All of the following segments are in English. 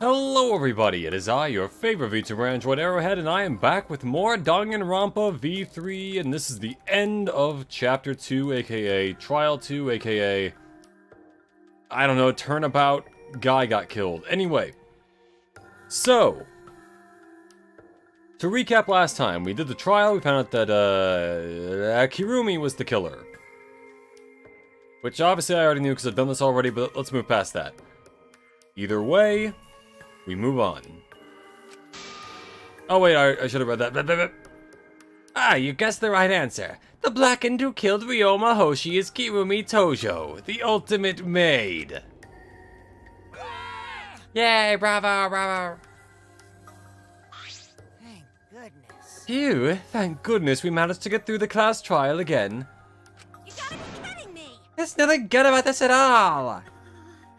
Hello everybody, it is I, your favorite VTuber Android Arrowhead, and I am back with more Danganronpa V3, and this is the end of Chapter 2, aka Trial 2, aka... I don't know, turnabout, guy got killed. Anyway, so... to recap last time, we did the trial, we found out that, Kirumi was the killer. Which obviously I already knew because I've done this already, but let's move past that. Either way... we move on. Oh wait, I should have read that. Ah, you guessed the right answer. The blackened who killed Ryoma Hoshi is Kirumi Tojo, the ultimate maid. Yay, bravo, bravo. Thank goodness. Phew, thank goodness we managed to get through the class trial again. You gotta be kidding me! There's nothing good about this at all.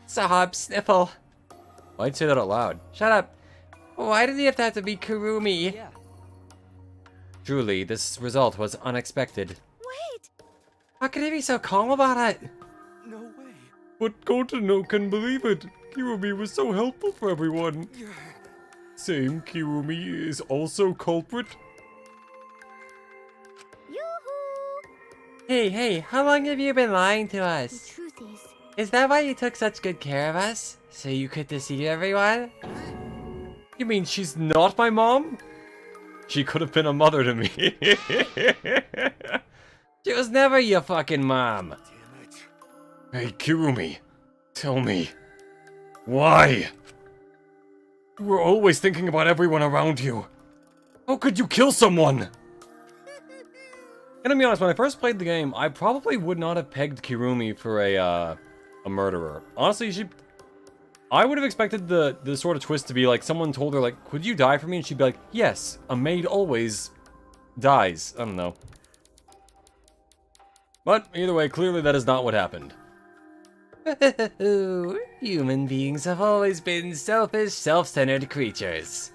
Sob, sniffle. Why'd you say that out loud? Shut up. Why did it have to be Kirumi? Yeah. Truly, this result was unexpected. Wait! How could he be so calm about it? No way. But Gotono can believe it. Kirumi was so helpful for everyone. Same, Kirumi is also culprit. Yoo-hoo! Hey, how long have you been lying to The us? truth is... Is that why you took such good care of us? So you could deceive everyone? You mean she's not my mom? She could have been a mother to me. She was never your fucking mom. Damn it. Hey, Kirumi, tell me, why? You were always thinking about everyone around you. How could you kill someone? And to be honest, when I first played the game, I probably would not have pegged Kirumi for a murderer. Honestly, I would have expected the sort of twist to be like someone told her, like, could you die for me? And she'd be like, yes, a maid always dies. I don't know. But either way, clearly that is not what happened. Human beings have always been selfish, self-centered creatures.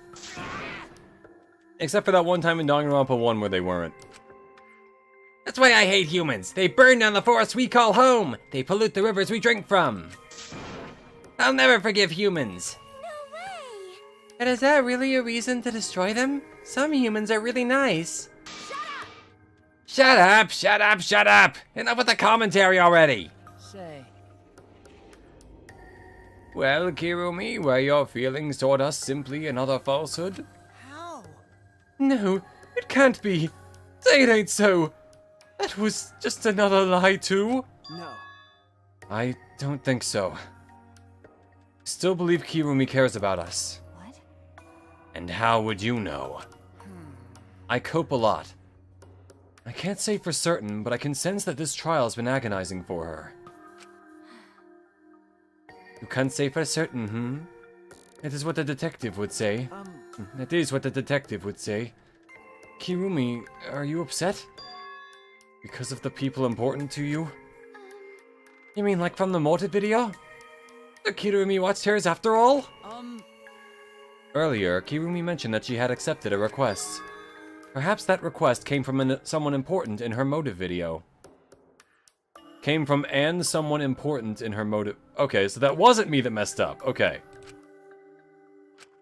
Except for that one time in Danganronpa 1 where they weren't. That's why I hate humans. They burn down the forests we call home. They pollute the rivers we drink from. I'll never forgive humans. No way! And is that really a reason to destroy them? Some humans are really nice. Shut up! Shut up, shut up! Enough with the commentary already! Say. Well, Kirumi, were your feelings toward us simply another falsehood? How? No, it can't be. Say it ain't so. That was just another lie too. No. I don't think so. I still believe Kirumi cares about us. What? And how would you know? I cope a lot. I can't say for certain, but I can sense that this trial has been agonizing for her. You can't say for certain, hmm? It is what the detective would say. That is what the detective would say. Kirumi, are you upset? Because of the people important to you? You mean like from the motive video? The Kirumi watched hers after all? Earlier, Kirumi mentioned that she had accepted a request. Perhaps that request came from someone important in her motive video. Came from someone important in her motive... Okay, so that wasn't me that messed up. Okay.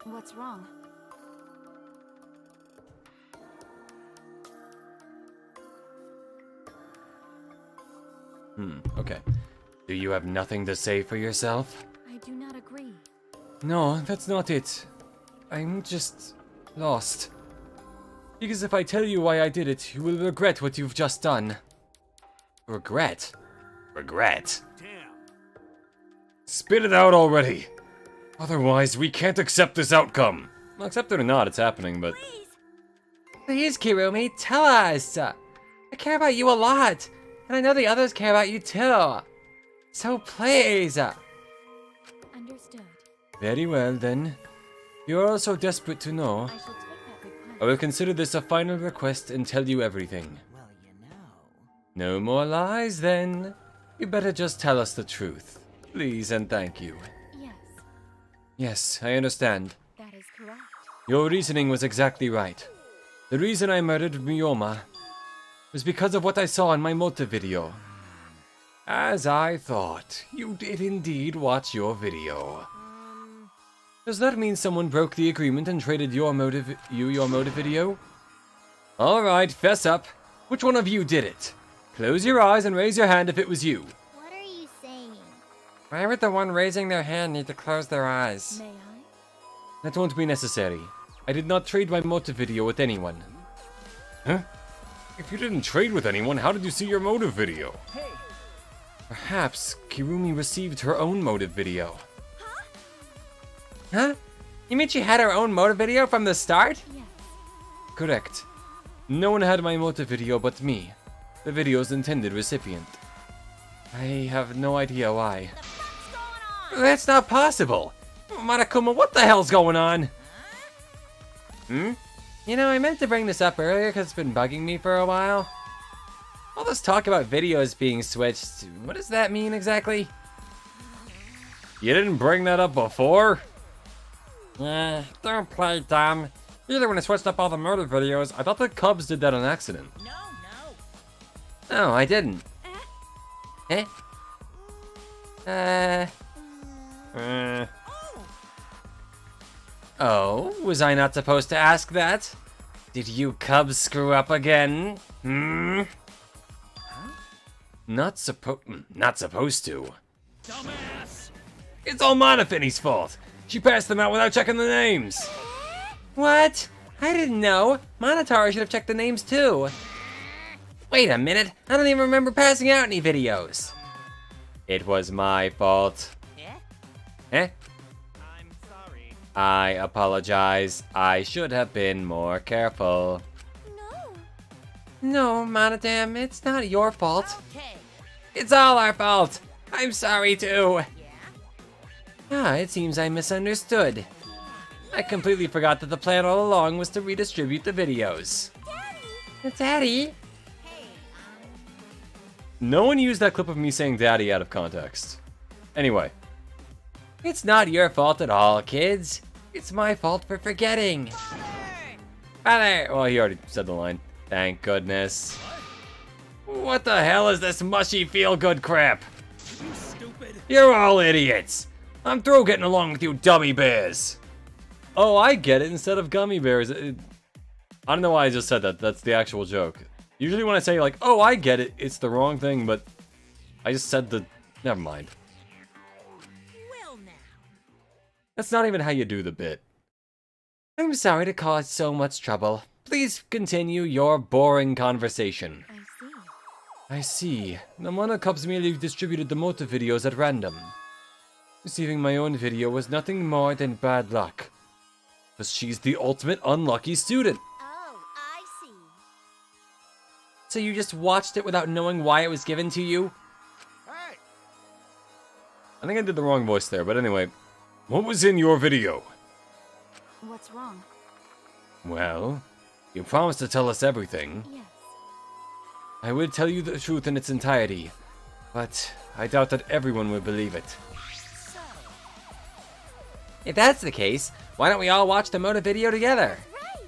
What's wrong? Okay. Do you have nothing to say for yourself? I do not agree. No, that's not it. I'm just... lost. Because if I tell you why I did it, you will regret what you've just done. Regret? Regret? Damn. Spit it out already! Otherwise, we can't accept this outcome! Well, accept it or not, it's happening, but... Please! Please, Kirumi, tell us. I care about you a lot. And I know the others care about you too. So please. Understood. Very well, then. You're all so desperate to know. I shall take that request. I will consider this a final request and tell you everything. Well, you know. No more lies, then. You better just tell us the truth. Please and thank you. Yes, Yes, I understand. that is correct. Your reasoning was exactly right. The reason I murdered Ryoma was because of what I saw in my motive video. As I thought, you did indeed watch your video. Does that mean someone broke the agreement and traded your motive video? Alright, fess up. Which one of you did it? Close your eyes and raise your hand if it was you. What are you saying? Why would the one raising their hand need to close their eyes? May I? That won't be necessary. I did not trade my motive video with anyone. Huh? If you didn't trade with anyone, how did you see your motive video? Hey, Perhaps Kirumi received her own motive video. Huh? You mean she had her own motive video from the start? Yes. Correct. No one had my motive video but me, the video's intended recipient. I have no idea why. That's not possible. Monokuma, what the hell's going on? You know, I meant to bring this up earlier because it's been bugging me for a while. All this talk about videos being switched, what does that mean exactly? You didn't bring that up before? Don't play dumb. Either when I switched up all the murder videos, I thought the Cubs did that on accident. no, I didn't. Eh? Oh, was I not supposed to ask that? Did you Cubs screw up again? Not supposed to. dumbass! It's all Monofini's fault. She passed them out without checking the names. What? I didn't know. Monotaro should have checked the names too. Wait a minute, I don't even remember passing out any videos. It was my fault. Eh? I'm sorry. I apologize. I should have been more careful. No. No, Monodam, it's not your fault. Okay. It's all our fault. I'm sorry too. Ah, it seems I misunderstood. I completely forgot that the plan all along was to redistribute the videos. Daddy? No one used that clip of me saying daddy out of context. Anyway, It's not your fault at all, kids. It's my fault for forgetting. Father! well, he already said the line. Thank goodness. What the hell is this mushy feel-good crap? You stupid. You're all idiots. I'm through getting along with you dummy bears. Oh, I get it. Instead of gummy bears, I don't know why I just said that. That's the actual joke. Usually when I say like, oh, I get it, it's the wrong thing, but I just said the... Never mind. Well now. That's not even how you do the bit. I'm sorry to cause so much trouble. Please continue your boring conversation. I see. I see. Namana Cubs merely distributed the motive videos at random. Receiving my own video was nothing more than bad luck. Because she's the ultimate unlucky student. Oh, I see. So you just watched it without knowing why it was given to you? Hey! I think I did the wrong voice there, but anyway. What was in your video? What's wrong? Well, you promised to tell us everything. Yes. I would tell you the truth in its entirety, but I doubt that everyone would believe it. So, If that's the case, why don't we all watch the motive video together? right.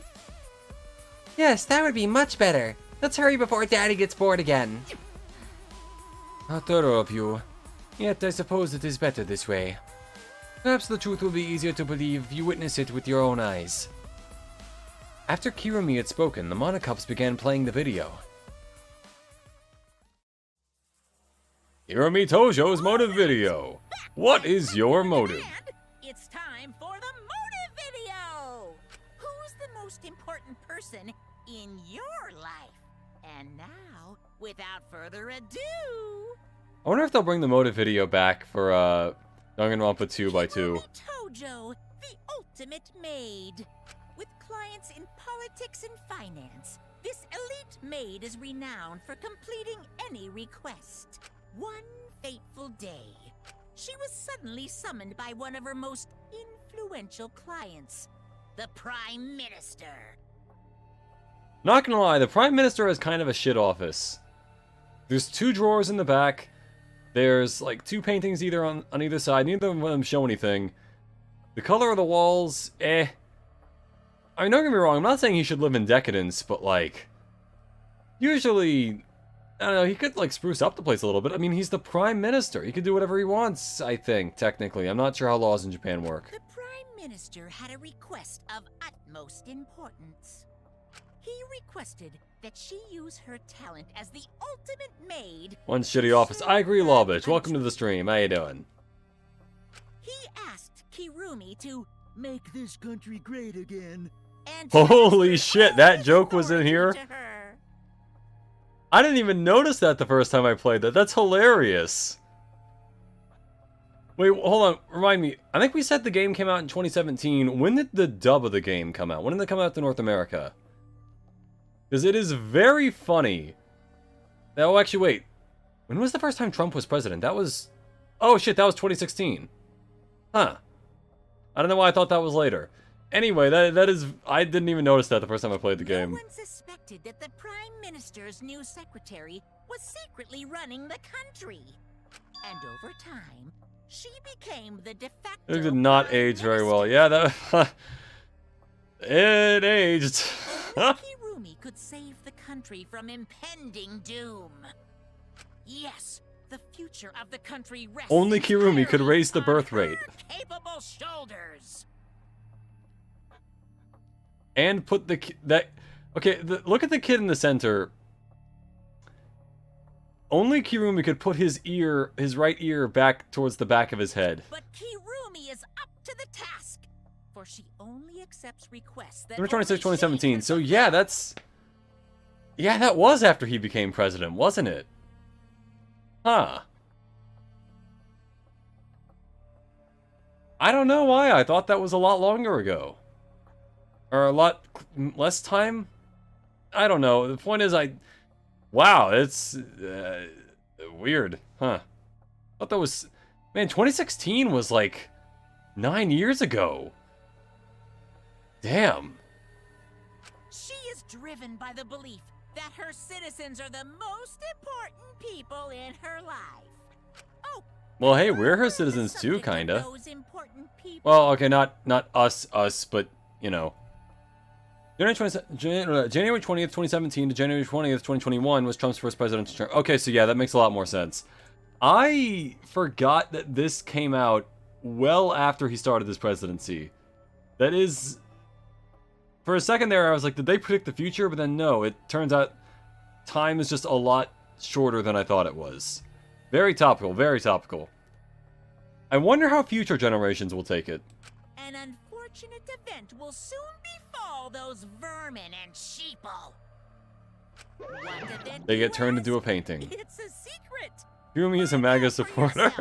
Yes, that would be much better. Let's hurry before Daddy gets bored again. How thorough of you. Yet I suppose it is better this way. Perhaps the truth will be easier to believe if you witness it with your own eyes. After Kirumi had spoken, the Monocups began playing the video. Kirumi Tojo's motive video. What is your motive? It's time for the motive video! Who's the most important person in your life? And now, without further ado... I wonder if they'll bring the motive video back for Danganronpa 2x2. Kirumi Tojo, the ultimate maid. With clients in politics and finance, this elite maid is renowned for completing any request. One fateful day, she was suddenly summoned by one of her most influential clients, the Prime Minister. Not gonna lie, the Prime Minister has kind of a shit office. There's 2 drawers in the back. There's like 2 paintings either on either side. Neither of them show anything. The color of the walls, eh. I mean, don't get me wrong, I'm not saying he should live in decadence, but like... Usually, I don't know, he could like spruce up the place a little bit. I mean, he's the Prime Minister. He could do whatever he wants, I think, technically. I'm not sure how laws in Japan work. The Prime Minister had a request of utmost importance. He requested that she use her talent as the ultimate maid. One shitty office. I agree, Lawbitch. Welcome to the stream. How you doing? He asked Kirumi to Make this country great again. and Holy transfer shit, all that his joke was in authority here? to her. I didn't even notice that the first time I played that. That's hilarious. Wait, hold on. Remind me. I think we said the game came out in 2017. When did the dub of the game come out? When did it come out to North America? Because it is very funny. Oh, actually, wait. When was the first time Trump was president? That was... Oh, shit, that was 2016. Huh. I don't know why I thought that was later. Anyway, that is... I didn't even notice that the first time I played the game. No one suspected that the Prime Minister's new secretary was secretly running the country. And over time, she became the de facto It did not Prime age very Minister. well. Yeah, that... it aged. Only Kirumi could save the country from impending doom. Yes, the future of the country rests Only Kirumi could entirely raise the on birth her rate. capable shoulders. And put the... Okay, look at the kid in the center. Only Kirumi could put his right ear back towards the back of his head. But Kirumi is up to the task, for she only accepts requests that November 26, only she 2017. can So yeah, that's... Yeah, that was after he became president, wasn't it? Huh. I don't know why. I thought that was a lot longer ago. Or a lot less time? I don't know. The point is, wow, it's weird. Huh. I thought that was... Man, 2016 was like 9 years ago. Damn. She is driven by the belief that her citizens are the most important people in her life. Oh, Well, hey, we're her word the citizens too, subject of kinda. those important people. Well, okay, not us, but, you know. January 20th, 2017 to January 20th, 2021 was Trump's first presidential term. Okay, so yeah, that makes a lot more sense. I forgot that this came out well after he started his presidency. That is... For a second there, I was like, did they predict the future? But then no, it turns out time is just a lot shorter than I thought it was. Very topical, very topical. I wonder how future generations will take it. An unfortunate event will soon befall those vermin and sheeple. What event They you get turned ask? into a painting. It's a secret. Yumi is a MAGA supporter.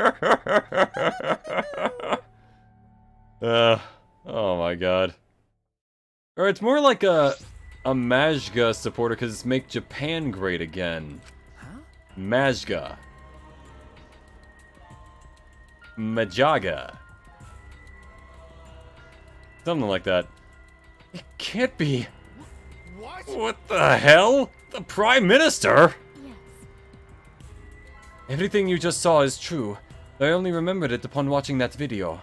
Oh my god. Or it's more like a Majga supporter because it's make Japan great again. Huh? Majga. Majaga. Something like that. It can't be. What? What the hell? The Prime Minister? Yes. Everything you just saw is true. I only remembered it upon watching that video.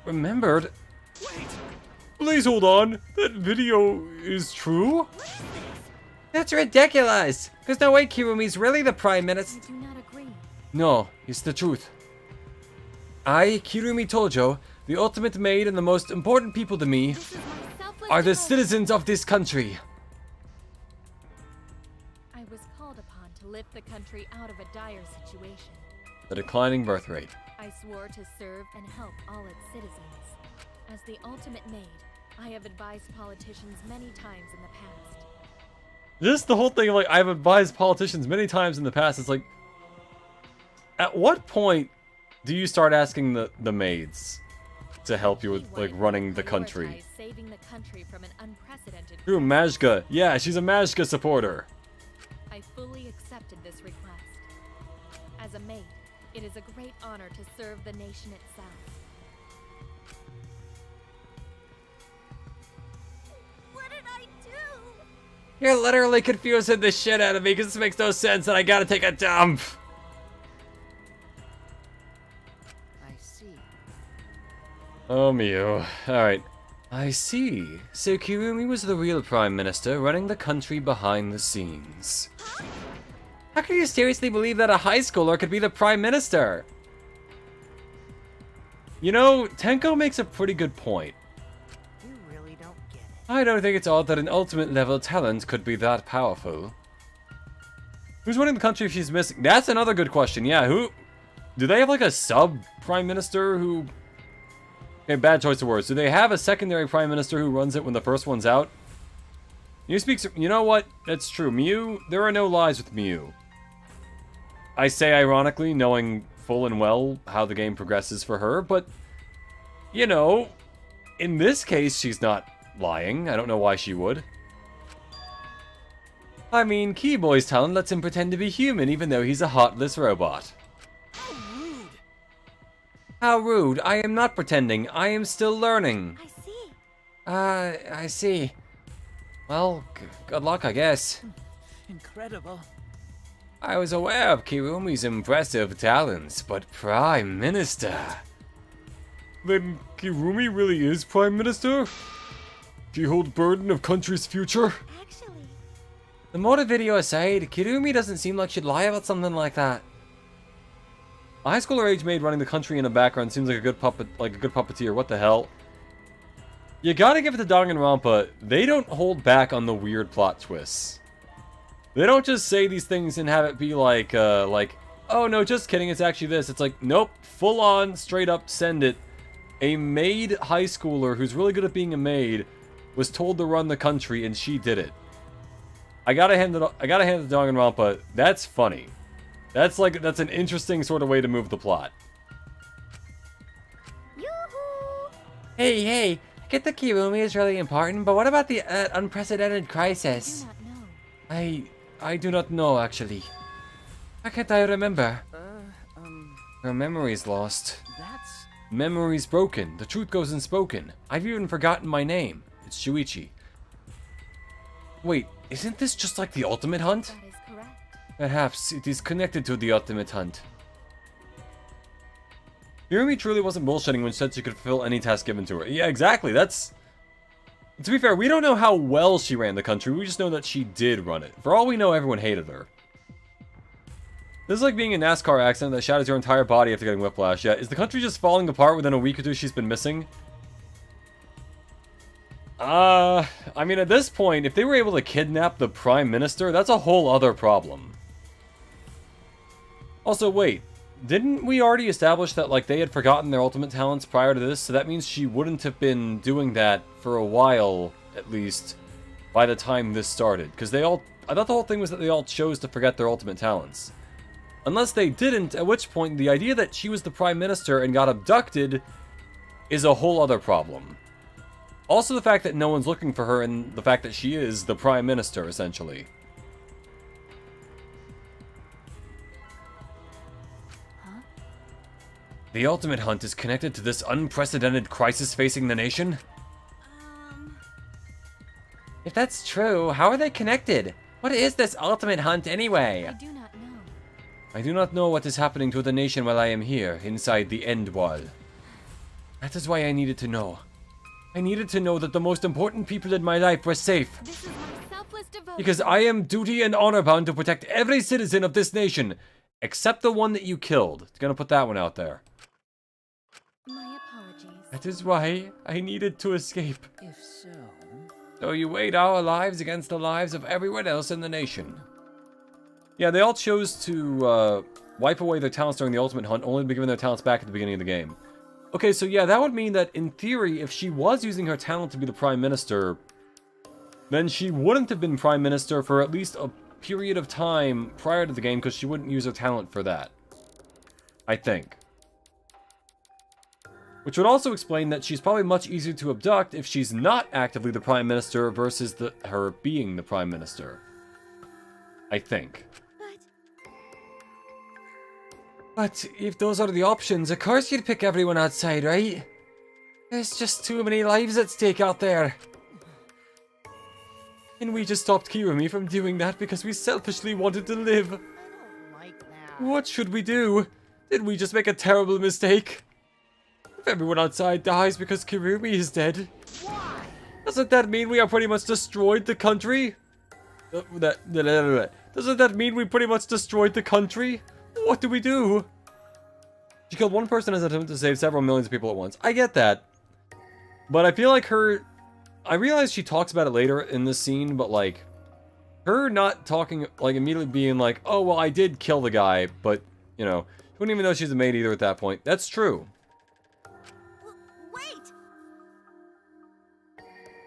Remembered? Wait! Please hold on. That video is true? That's ridiculous! There's no way Kirumi's really the Prime Minister. I do not agree. No, it's the truth. I, Kirumi Tojo, the ultimate maid and the most important people to me, This is my selfless are the devotion. citizens of this country. I was called upon to lift the country out of a dire situation. The declining birth rate. I swore to serve and help all its citizens. As the ultimate maid, I have advised politicians many times in the past. Just the whole thing, like, I've advised politicians many times in the past, it's like... At what point do you start asking the maids to help you with, He like, wanted running to the country? prioritize saving the country from an unprecedented True, Majga. Yeah, she's a Majga supporter. I fully accepted this request. As a maid, it is a great honor to serve the nation itself. What did I do? You're literally confusing the shit out of me because this makes no sense and I gotta take a dump. I see. Oh, Mew. Alright. I see. So Kirumi was the real Prime Minister, running the country behind the scenes. How can you seriously believe that a high schooler could be the Prime Minister? You know, Tenko makes a pretty good point. You really don't get it. I don't think it's odd that an ultimate level talent could be that powerful. Who's running the country if she's missing? That's another good question. Yeah, who? Do they have like a sub-prime minister who... Okay, bad choice of words. Do they have a secondary prime minister who runs it when the first one's out? You speak... You know what? That's true. Mew, there are no lies with Mew. I say ironically, knowing full and well how the game progresses for her, but... You know, in this case, she's not lying. I don't know why she would. I mean, Keyboy's talent lets him pretend to be human even though he's a heartless robot. How rude! How rude. I am not pretending. I am still learning. I see. I see. Well, good luck, I guess. Incredible. I was aware of Kirumi's impressive talents, but Prime Minister... Then Kirumi really is Prime Minister? She holds burden of country's future? Actually, The motive video aside, Kirumi doesn't seem like she'd lie about something like that. A high schooler age maid running the country in the background seems like a good puppeteer. What the hell? You gotta give it to Danganronpa. They don't hold back on the weird plot twists. They don't just say these things and have it be like, oh no, just kidding, it's actually this. It's like, nope, full on, straight up, send it. A maid high schooler who's really good at being a maid was told to run the country and she did it. I gotta hand it to Danganronpa. That's funny. That's an interesting sort of way to move the plot. yoo-hoo! Hey, I get that Kirumi is really important, but what about the unprecedented I do crisis? not know. I do not know, actually. How can't I remember? Her memory's lost. That's... Memory's broken. The truth goes unspoken. I've even forgotten my name. It's Shuichi. Wait, isn't this just like the Ultimate Hunt? That is correct. Perhaps it is connected to the Ultimate Hunt. Hirumi truly wasn't bullshitting when she said she could fulfill any task given to her. Yeah, exactly. That's... To be fair, we don't know how well she ran the country. We just know that she did run it. For all we know, everyone hated her. This is like being in a NASCAR accident that shatters your entire body after getting whiplash. Yeah, is the country just falling apart within a week or two she's been missing? I mean, at this point, if they were able to kidnap the Prime Minister, that's a whole other problem. Also, wait. Didn't we already establish that, like, they had forgotten their ultimate talents prior to this? So that means she wouldn't have been doing that for a while, at least, by the time this started. Because they all... I thought the whole thing was that they all chose to forget their ultimate talents. Unless they didn't, at which point the idea that she was the Prime Minister and got abducted is a whole other problem. Also the fact that no one's looking for her and the fact that she is the Prime Minister, essentially. The Ultimate Hunt is connected to this unprecedented crisis facing the nation? If that's true, how are they connected? What is this ultimate hunt anyway? I do not know. I do not know what is happening to the nation while I am here, inside the End Wall. That is why I needed to know. I needed to know that the most important people in my life were safe. This is my selfless devotion. Because I am duty and honor bound to protect every citizen of this nation. Except the one that you killed. Gonna put that one out there. My apologies. That is why I needed to escape. If so... So you weighed our lives against the lives of everyone else in the nation. Yeah, they all chose to wipe away their talents during the Ultimate Hunt, only to be given their talents back at the beginning of the game. Okay, so yeah, that would mean that, in theory, if she was using her talent to be the Prime Minister, then she wouldn't have been Prime Minister for at least a period of time prior to the game, because she wouldn't use her talent for that. I think. Which would also explain that she's probably much easier to abduct if she's not actively the Prime Minister versus her being the Prime Minister. I think. But if those are the options, of course you'd pick everyone outside, right? There's just too many lives at stake out there. And we just stopped Kirumi from doing that because we selfishly wanted to live. I don't like that. What should we do? Did we just make a terrible mistake? If everyone outside dies because Kirumi is dead, Why? doesn't that mean we are pretty much destroyed the country? Doesn't that mean we pretty much destroyed the country? What do we do? She killed one person as an attempt to save several millions of people at once. I get that. But I feel like her... I realize she talks about it later in this scene, but like... Her not talking, like immediately being like, oh, well, I did kill the guy, but, you know, she wouldn't even know she's a maid either at that point. That's true. Wait!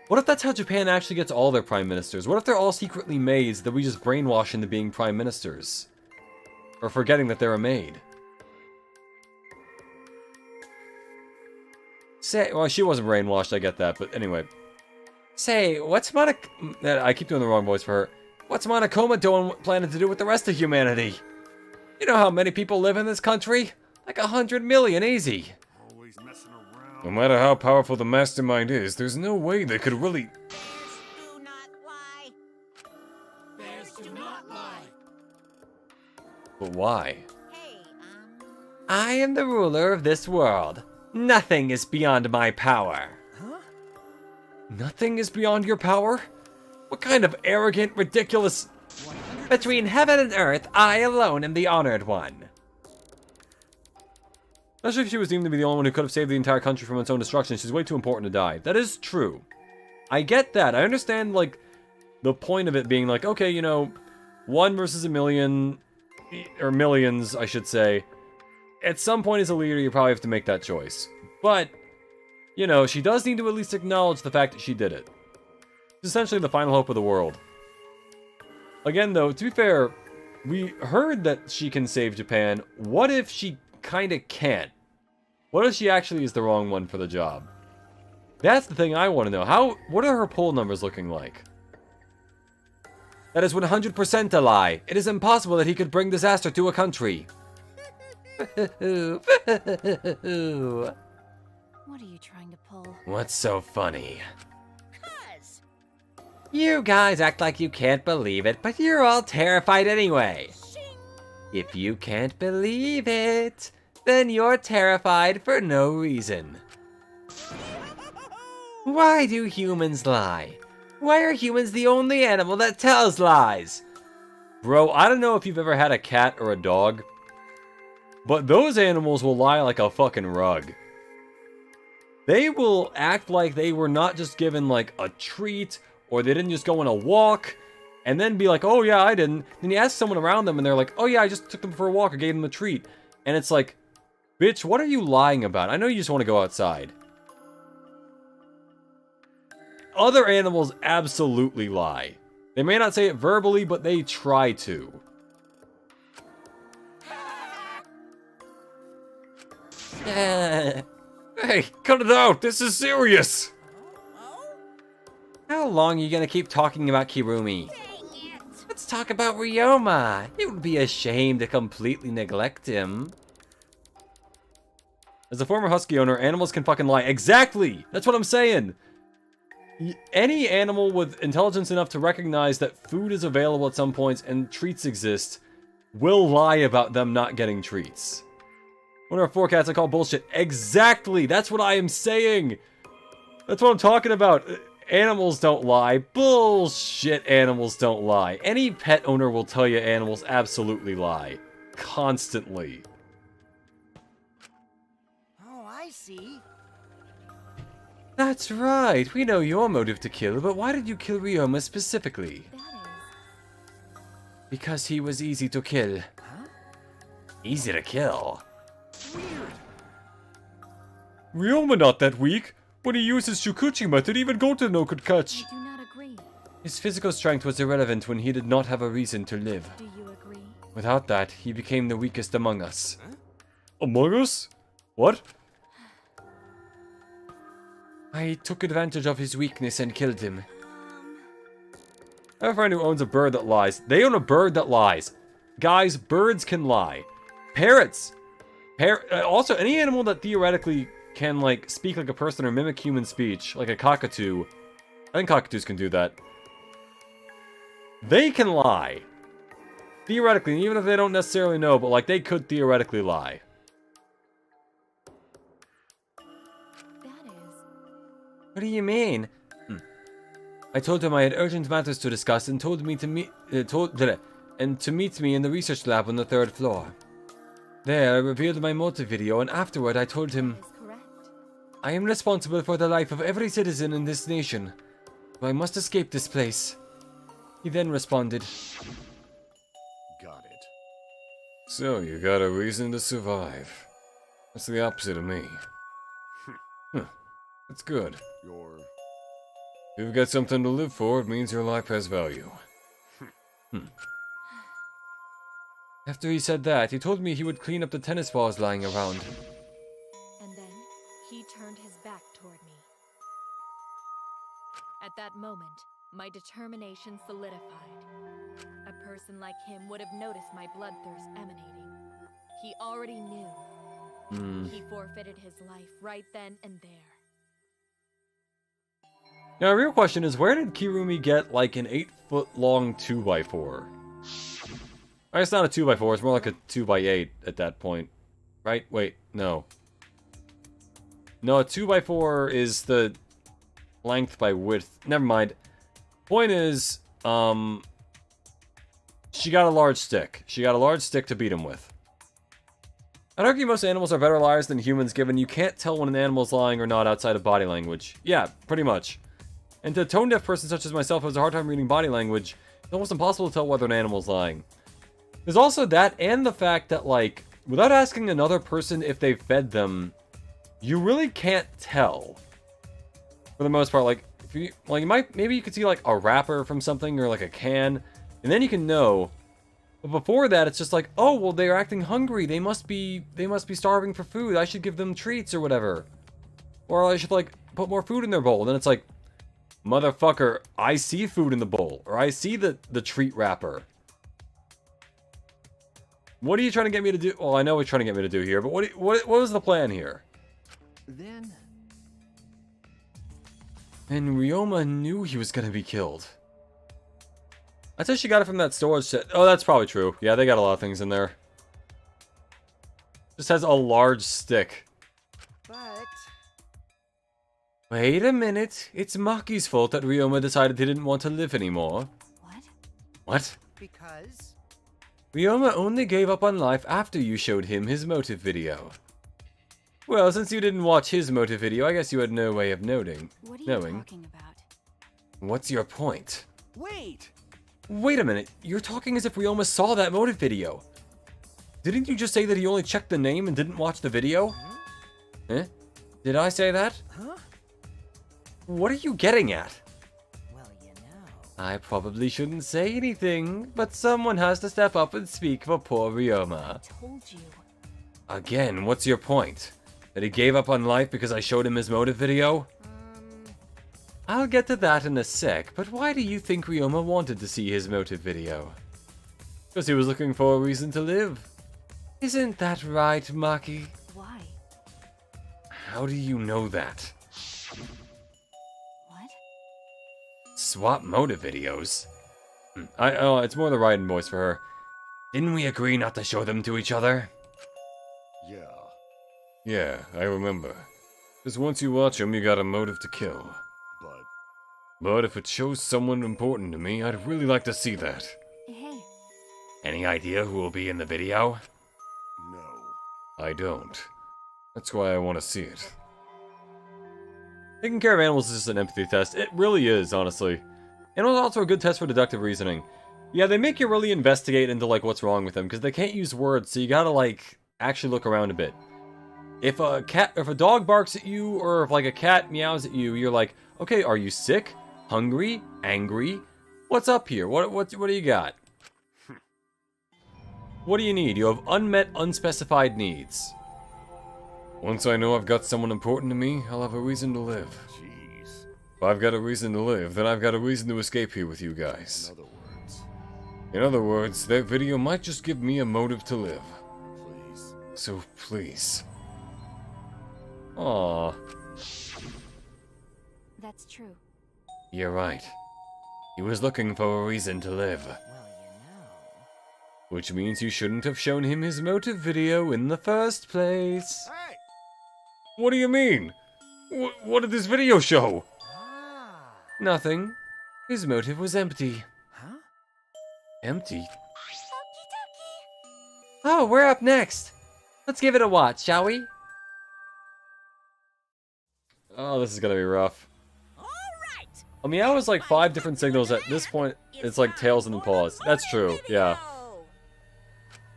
What if that's how Japan actually gets all their prime ministers? What if they're all secretly maids that we just brainwash into being prime ministers? Or forgetting that they're a maid? Say, well, she wasn't brainwashed, I get that, but anyway. Say, what's I keep doing the wrong voice for her. What's Monokuma planning to do with the rest of humanity? You know how many people live in this country? Like 100 million, easy. Always messing around. No matter how powerful the mastermind is, there's no way they could really... Do not lie. Bears do not lie. But why? Hey, I am the ruler of this world. Nothing is beyond my power. Nothing is beyond your power? What kind of arrogant, ridiculous... Between heaven and earth, I alone am the honored one. Especially if she was deemed to be the only one who could have saved the entire country from its own destruction, she's way too important to die. That is true. I get that. I understand, like, the point of it being like, okay, you know, 1 versus a million, or millions, I should say. At some point as a leader, you probably have to make that choice. But, you know, she does need to at least acknowledge the fact that she did it. It's essentially the final hope of the world. Again, though, to be fair, we heard that she can save Japan. What if she kinda can't? What if she actually is the wrong one for the job? That's the thing I want to know. What are her poll numbers looking like? That is 100% a lie. It is impossible that he could bring disaster to a country. What are you trying to pull? What's so funny? cuz. You guys act like you can't believe it, but you're all terrified anyway. If you can't believe it, then you're terrified for no reason. Why do humans lie? Why are humans the only animal that tells lies? Bro, I don't know if you've ever had a cat or a dog, but those animals will lie like a fucking rug. They will act like they were not just given like a treat, or they didn't just go on a walk, and then be like, oh yeah, I didn't. Then you ask someone around them and they're like, oh yeah, I just took them for a walk or gave them a treat. And it's like, bitch, what are you lying about? I know you just want to go outside. Other animals absolutely lie. They may not say it verbally, but they try to. Hey, cut it out! This is serious! How long are you gonna keep talking about Kirumi? Dang it. Let's talk about Ryoma. It would be a shame to completely neglect him. As a former husky owner, animals can fucking lie. Exactly! That's what I'm saying! Any animal with intelligence enough to recognize that food is available at some points and treats exist will lie about them not getting treats. One of our four cats I call bullshit. Exactly! That's what I am saying! That's what I'm talking about. Animals don't lie. Bullshit, animals don't lie. Any pet owner will tell you animals absolutely lie. Constantly. Oh, I see. That's right. We know your motive to kill, but why did you kill Ryoma specifically? That is. Because he was easy to kill. Huh? Easy to kill? Weird. Ryoma not that weak. When he used his Shukuchi method, even Goten no could catch. I do not agree. His physical strength was irrelevant when he did not have a reason to live. Do you agree? Without that, he became the weakest among us. Huh? Among us? What? I took advantage of his weakness and killed him. I have a friend who owns a bird that lies. They own a bird that lies. Guys, birds can lie. Parrots. Also, any animal that theoretically can, like, speak like a person or mimic human speech, like a cockatoo. I think cockatoos can do that. They can lie. Theoretically, even if they don't necessarily know, but, like, they could theoretically lie. That is. What do you mean? I told him I had urgent matters to discuss and told me to meet me in the research lab on the 3rd floor. There, I revealed my motive video, and afterward I told him, Is correct. I am responsible for the life of every citizen in this nation. So I must escape this place. He then responded, Got it. So, you got a reason to survive. That's the opposite of me. Huh. That's good. You're... If you've got something to live for, it means your life has value. After he said that, he told me he would clean up the tennis balls lying around. And then he turned his back toward me. At that moment, my determination solidified. A person like him would have noticed my bloodthirst emanating. He already knew. He forfeited his life right then and there. Now, the real question is, where did Kirumi get, like, an 8-foot-long 2x4? It's not a 2x4, it's more like a 2x8 at that point. Right? Wait, no. No, a 2x4 is the length by width. Never mind. Point is, she got a large stick. She got a large stick to beat him with. I'd argue most animals are better liars than humans, given you can't tell when an animal's lying or not outside of body language. Yeah, pretty much. And to a tone-deaf person such as myself who has a hard time reading body language, it's almost impossible to tell whether an animal's lying. There's also that, and the fact that, like, without asking another person if they've fed them, you really can't tell. For the most part, like, if you, like, you might, maybe you could see, like, a wrapper from something, or, like, a can, and then you can know. But before that, it's just like, oh, well, they're acting hungry, they must be starving for food, I should give them treats or whatever. Or I should, like, put more food in their bowl, and then it's like, motherfucker, I see food in the bowl, or I see the treat wrapper. What are you trying to get me to do? Well, I know what you're trying to get me to do here, but what was the plan here? Then... And Ryoma knew he was gonna be killed. I thought she got it from that storage set. Oh, that's probably true. Yeah, they got a lot of things in there. Just has a large stick. But... Wait a minute. It's Maki's fault that Ryoma decided he didn't want to live anymore. What? What? Because... Ryoma only gave up on life after you showed him his motive video. Well, since you didn't watch his motive video, I guess you had no way of knowing. What are you talking about? What's your point? Wait! Wait a minute, you're talking as if Ryoma saw that motive video. Didn't you just say that he only checked the name and didn't watch the video? Eh? Did I say that? Huh? What are you getting at? Well, you know... I probably shouldn't say anything, but someone has to step up and speak for poor Ryoma. Told you. Again, what's your point? That he gave up on life because I showed him his motive video? I'll get to that in a sec, but why do you think Ryoma wanted to see his motive video? Because he was looking for a reason to live. Isn't that right, Maki? Why? How do you know that? What? Swap motive videos? Oh, it's more the writing voice for her. Didn't we agree not to show them to each other? Yeah. Yeah, I remember. Because once you watch them, you got a motive to kill. But if it shows someone important to me, I'd really like to see that. Hey. Any idea who will be in the video? No. I don't. That's why I want to see it. Taking care of animals is just an empathy test. It really is, honestly. And it's also a good test for deductive reasoning. Yeah, they make you really investigate into, like, what's wrong with them, because they can't use words, so you gotta, like, actually look around a bit. If a dog barks at you, or if, like, a cat meows at you, you're like, okay, are you sick? Hungry? Angry? What's up here? What do you got? What do you need? You have unmet, unspecified needs. Once I know I've got someone important to me, I'll have a reason to live. Jeez. If I've got a reason to live, then I've got a reason to escape here with you guys. In other words, In other words, that video might just give me a motive to live. please. So please. Aww. That's true. You're right. He was looking for a reason to live. Well, you know... Which means you shouldn't have shown him his motive video in the first place. Hey! What do you mean? What did this video show? Ah! Nothing. His motive was empty. Huh? Empty? Okie dokie. Oh, we're up next. Let's give it a watch, shall we? Oh, this is gonna be rough. All right. I mean, I was like 5 different signals at this point. It's like tails and paws. That's true, yeah.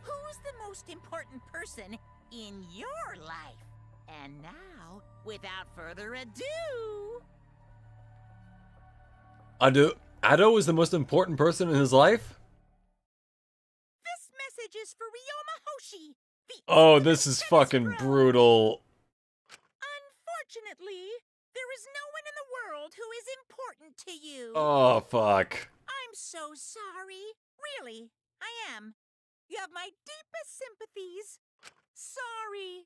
Who's the most important person in your life? And now, without further ado, Ado is the most important person in his life? this message is for Ryoma Hoshi. The Oh, this ultimate is tennis fucking pro. brutal. Unfortunately, there is no one in the world who is important to you. Oh, fuck. I'm so sorry. Really, I am. You have my deepest sympathies. Sorry.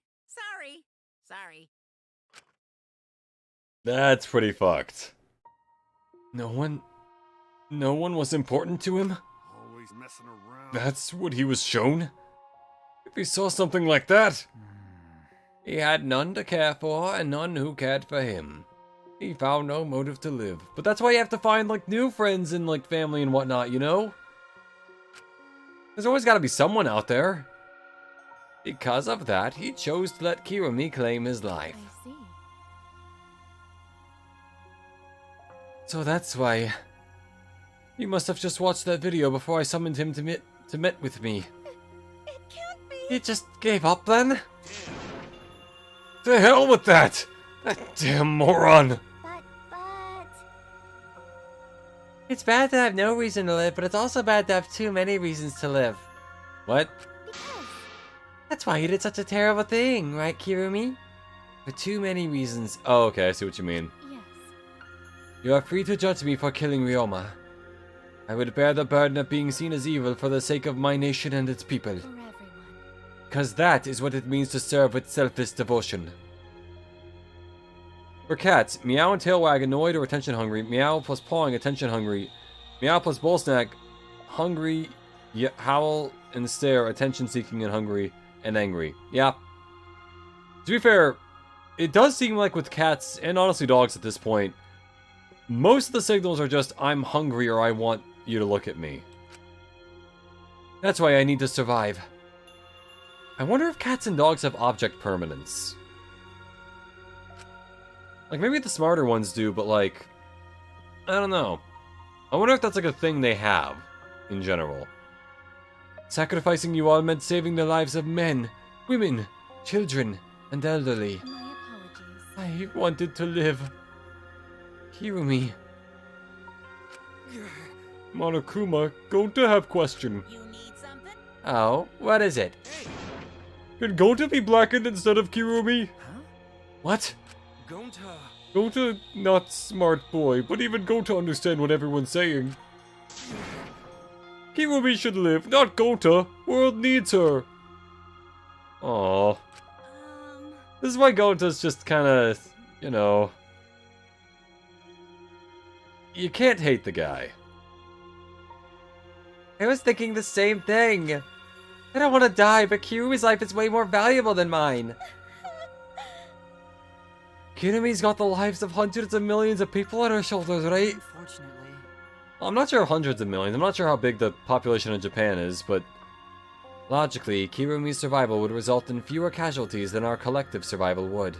That's pretty fucked. No one was important to him? Always messing around. That's what he was shown? If he saw something like that... He had none to care for, and none who cared for him. He found no motive to live. But that's why you have to find, like, new friends and, like, family and whatnot, you know? There's always gotta be someone out there. Because of that, he chose to let Kirumi claim his life. I see. So that's why... He must have just watched that video before I summoned him to meet with me. It can't be. He just gave up then? To hell with that! That damn moron! But... It's bad to have no reason to live, but it's also bad to have too many reasons to live. What? Because... That's why he did such a terrible thing, right, Kirumi? For too many reasons. Oh, okay, I see what you mean. Yes. You are free to judge me for killing Ryoma. I would bear the burden of being seen as evil for the sake of my nation and its people. For everyone. Because that is what it means to serve with selfless devotion. For cats, meow and tail wag annoyed or attention hungry. Meow plus pawing attention hungry. Meow plus bowl snack hungry, howl and stare attention seeking and hungry and angry. Yeah. To be fair, it does seem like with cats and honestly dogs at this point, most of the signals are just I'm hungry or I want you to look at me. That's why I need to survive. I wonder if cats and dogs have object permanence. Like, maybe the smarter ones do, but like, I don't know. I wonder if that's like a thing they have, in general. Sacrificing you all meant saving the lives of men, women, children, and elderly. My apologies. I wanted to live. Kirumi. Monokuma, going to have question. You need something? Oh, what is it? Can Gonta be blackened instead of Kirumi? Huh? What? Gonta. Gonta, not smart boy, but even Gonta understand what everyone's saying. Kirumi should live, not Gonta. World needs her. Aww. This is why Gonta's just kinda, you know... You can't hate the guy. I was thinking the same thing. I don't want to die, but Kirumi's life is way more valuable than mine. Kirumi's got the lives of hundreds of millions of people on her shoulders, right? Unfortunately. I'm not sure hundreds of millions. I'm not sure how big the population of Japan is, but... Logically, Kirumi's survival would result in fewer casualties than our collective survival would.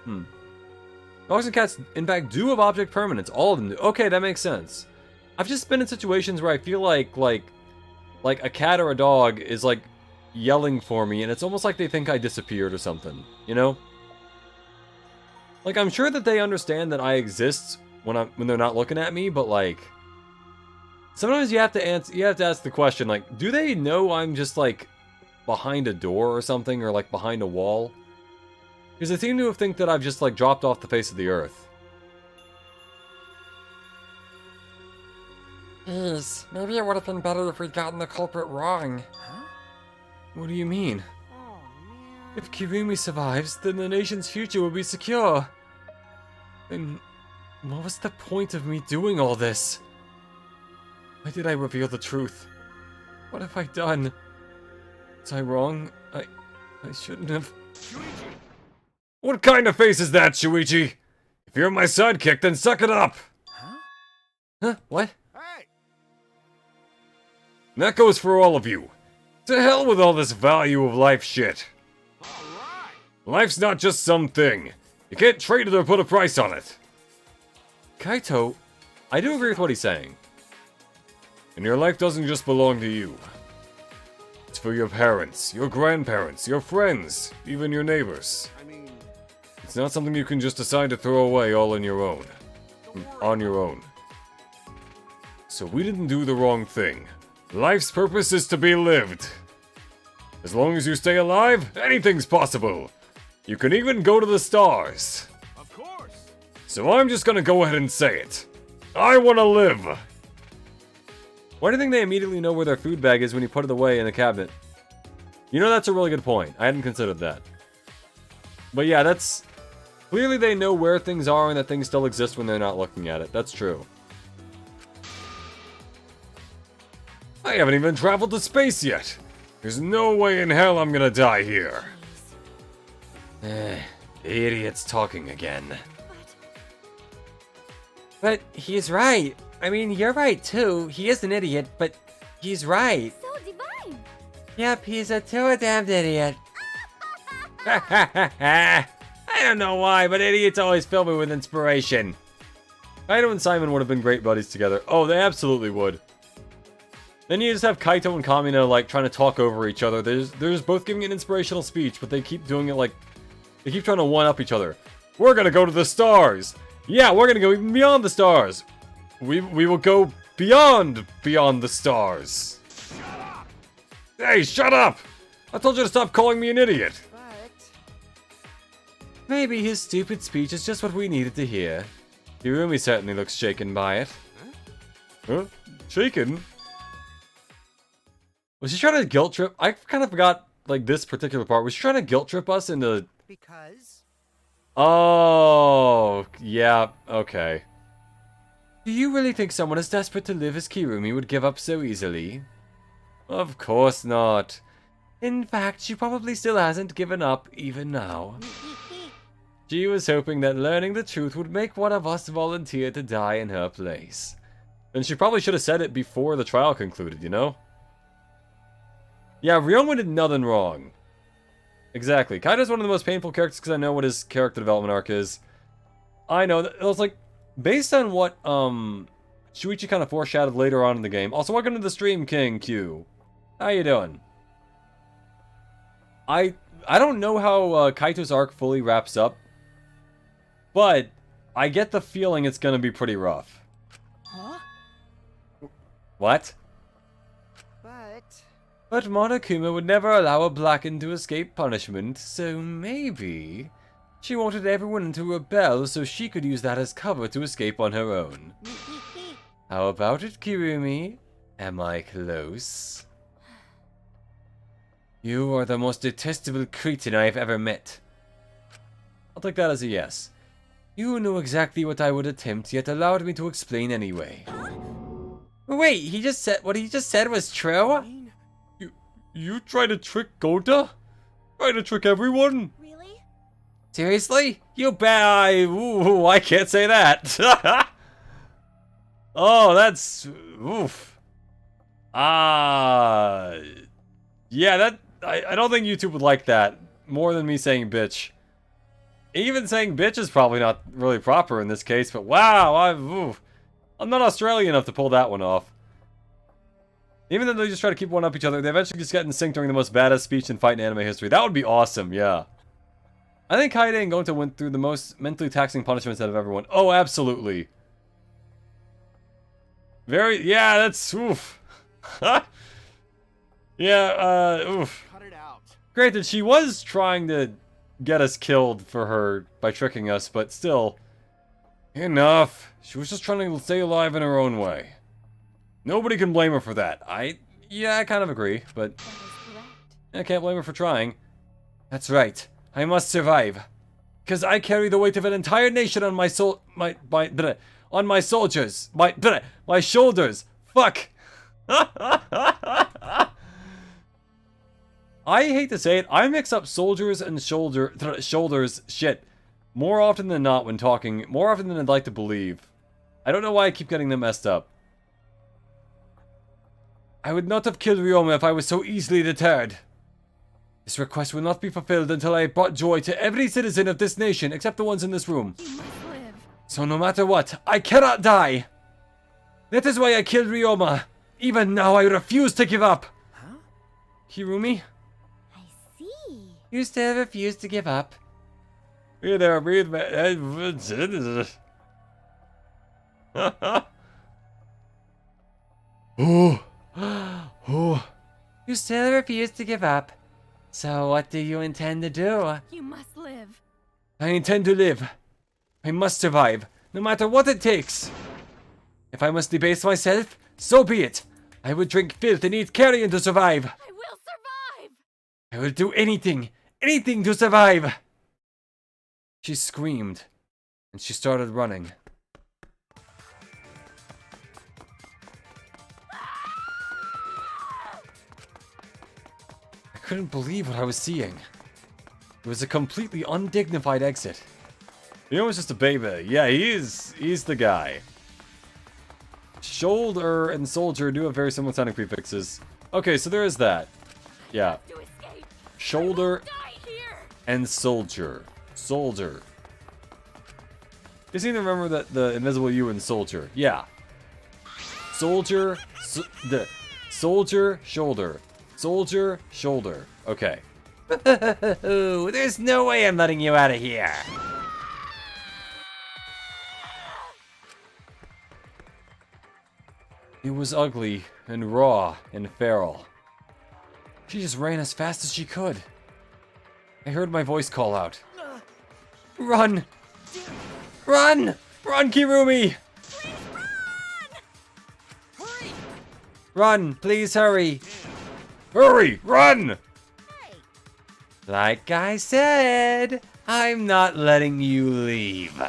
Jeez. Dogs and cats, in fact, do have object permanence. All of them do. Okay, that makes sense. I've just been in situations where I feel like a cat or a dog is, like, yelling for me, and it's almost like they think I disappeared or something, you know? Like, I'm sure that they understand that I exist when they're not looking at me, but, like... Sometimes you have to ask the question, like, do they know I'm just, like, behind a door or something, or, like, behind a wall? Because they seem to think that I've just, like, dropped off the face of the earth. Jeez, maybe it would have been better if we'd gotten the culprit wrong. Huh? What do you mean? Oh, man. If Kirumi survives, then the nation's future will be secure. Then, what was the point of me doing all this? Why did I reveal the truth? What have I done? Was I wrong? I shouldn't have... What kind of face is that, Shuichi? If you're my sidekick, then suck it up! Huh? Huh? What? Hey! And that goes for all of you. To hell with all this value of life shit. Alright! Life's not just some thing. You can't trade it or put a price on it. Kaito, I do agree with what he's saying. And your life doesn't just belong to you. It's for your parents, your grandparents, your friends, even your neighbors. I mean, It's not something you can just decide to throw away all on your own. On your own. So we didn't do the wrong thing. Life's purpose is to be lived. As long as you stay alive, anything's possible. You can even go to the stars. of course! So I'm just gonna go ahead and say it. I wanna live! Why do you think they immediately know where their food bag is when you put it away in the cabinet? You know, that's a really good point. I hadn't considered that. But yeah, that's... Clearly they know where things are and that things still exist when they're not looking at it. That's true. I haven't even traveled to yet. There's no way in hell I'm gonna die here. Idiot's talking again. But But he's right. I mean, you're right too. He is an idiot, but he's right. so divine. Yep, he's a too damned idiot. I don't know why, but idiots always fill me with inspiration. Kaito and Simon would have been great buddies together. Oh, they absolutely would. Then you just have Kaito and Kamina, like, trying to talk over each other. They're just both giving an inspirational speech, but they keep doing it like... They keep trying to one-up each other. We're gonna go to the stars! Yeah, we're gonna go even beyond the stars! We will go beyond the stars! Hey, shut up! I told you to stop calling me an idiot! But Maybe his stupid speech is just what we needed to hear. Hirumi certainly looks shaken by it. Huh? Shaken? Was she trying to guilt trip? I kind of forgot, like, this particular part. Was she trying to guilt trip us into... because Oh, yeah, okay. Do you really think someone as desperate to live as Kirumi would give up so easily? Of course not. In fact, she probably still hasn't given up even now. She was hoping that learning the truth would make one of us volunteer to die in her place. And she probably should have said it before the trial concluded, you know? Yeah, Ryoma did nothing wrong. Exactly. Kaito's one of the most painful characters because I know what his character development arc is. I know that it was like based on what Shuichi kind of foreshadowed later on in the game. Also, welcome to the stream, King Q. How you doing? I don't know how Kaito's arc fully wraps up, but I get the feeling it's gonna be pretty rough. Huh? What? but But Monokuma would never allow a Blackened to escape punishment, so maybe she wanted everyone to rebel so she could use that as cover to escape on her own. How about it, Kirumi? Am I close? You are the most detestable cretin I have ever met. I'll take that as a yes. You knew exactly what I would attempt, yet allowed me to explain anyway. Wait, he just said what he just said was true? You try to trick Gota? Try to trick everyone? Really? Seriously? You bet. Ooh, I can't say that. Oh, that's... Oof. Yeah, that... I don't think YouTube would like that. More than me saying bitch. Even saying bitch is probably not really proper in this case, but wow, I'm not Australian enough to pull that one off. Even though they just try to keep one up each other, they eventually just get in sync during the most badass speech and fight in anime history. That would be awesome, yeah. I think Kaede and Gonta went through the most mentally taxing punishments out of everyone. Oh, absolutely. Yeah, that's, oof. Yeah, oof. cut it out. Granted, she was trying to get us killed for her by tricking us, but still. Enough. She was just trying to stay alive in her own way. Nobody can blame her for that. Yeah, I kind of agree, but That is correct. I can't blame her for trying. That's right. I must survive. Because I carry the weight of an entire nation on my on my soldiers. My shoulders. Fuck. I hate to say it, I mix up soldiers and shoulders shit more often than not when talking, more often than I'd like to believe. I don't know why I keep getting them messed up. I would not have killed Ryoma if I was so easily deterred. This request will not be fulfilled until I have brought joy to every citizen of this nation except the ones in this room. You must live. So no matter what, I cannot die. That is why I killed Ryoma. Even now, I refuse to give up. Huh? Kirumi, I see. you still refuse to give up? Hey there, breathe, man. Oh. Oh. You still refuse to give up. So what do you intend to do? You must live. I intend to live. I must survive, no matter what it takes. If I must debase myself, so be it. I would drink filth and eat carrion to survive. I will survive. I will do anything, anything to survive. She screamed, and she started running. I couldn't believe what I was seeing. It was a completely undignified exit. You know, it's just a baby. Yeah, he's the guy. Shoulder and soldier do have very similar sounding prefixes. Okay, so there is that. Yeah. To escape. Shoulder Die here. and soldier. Soldier. You seem to remember that the invisible U in soldier. Yeah. Soldier, the soldier, shoulder. Soldier, shoulder. Okay. There's no way I'm letting you out of here. It was ugly and raw and feral. She just ran as fast as she could. I heard my voice call out. Run! Run! Run, Kirumi! Please run! Hurry! Run, please hurry! Hurry! Run! Hey, Like I said, I'm not letting you leave.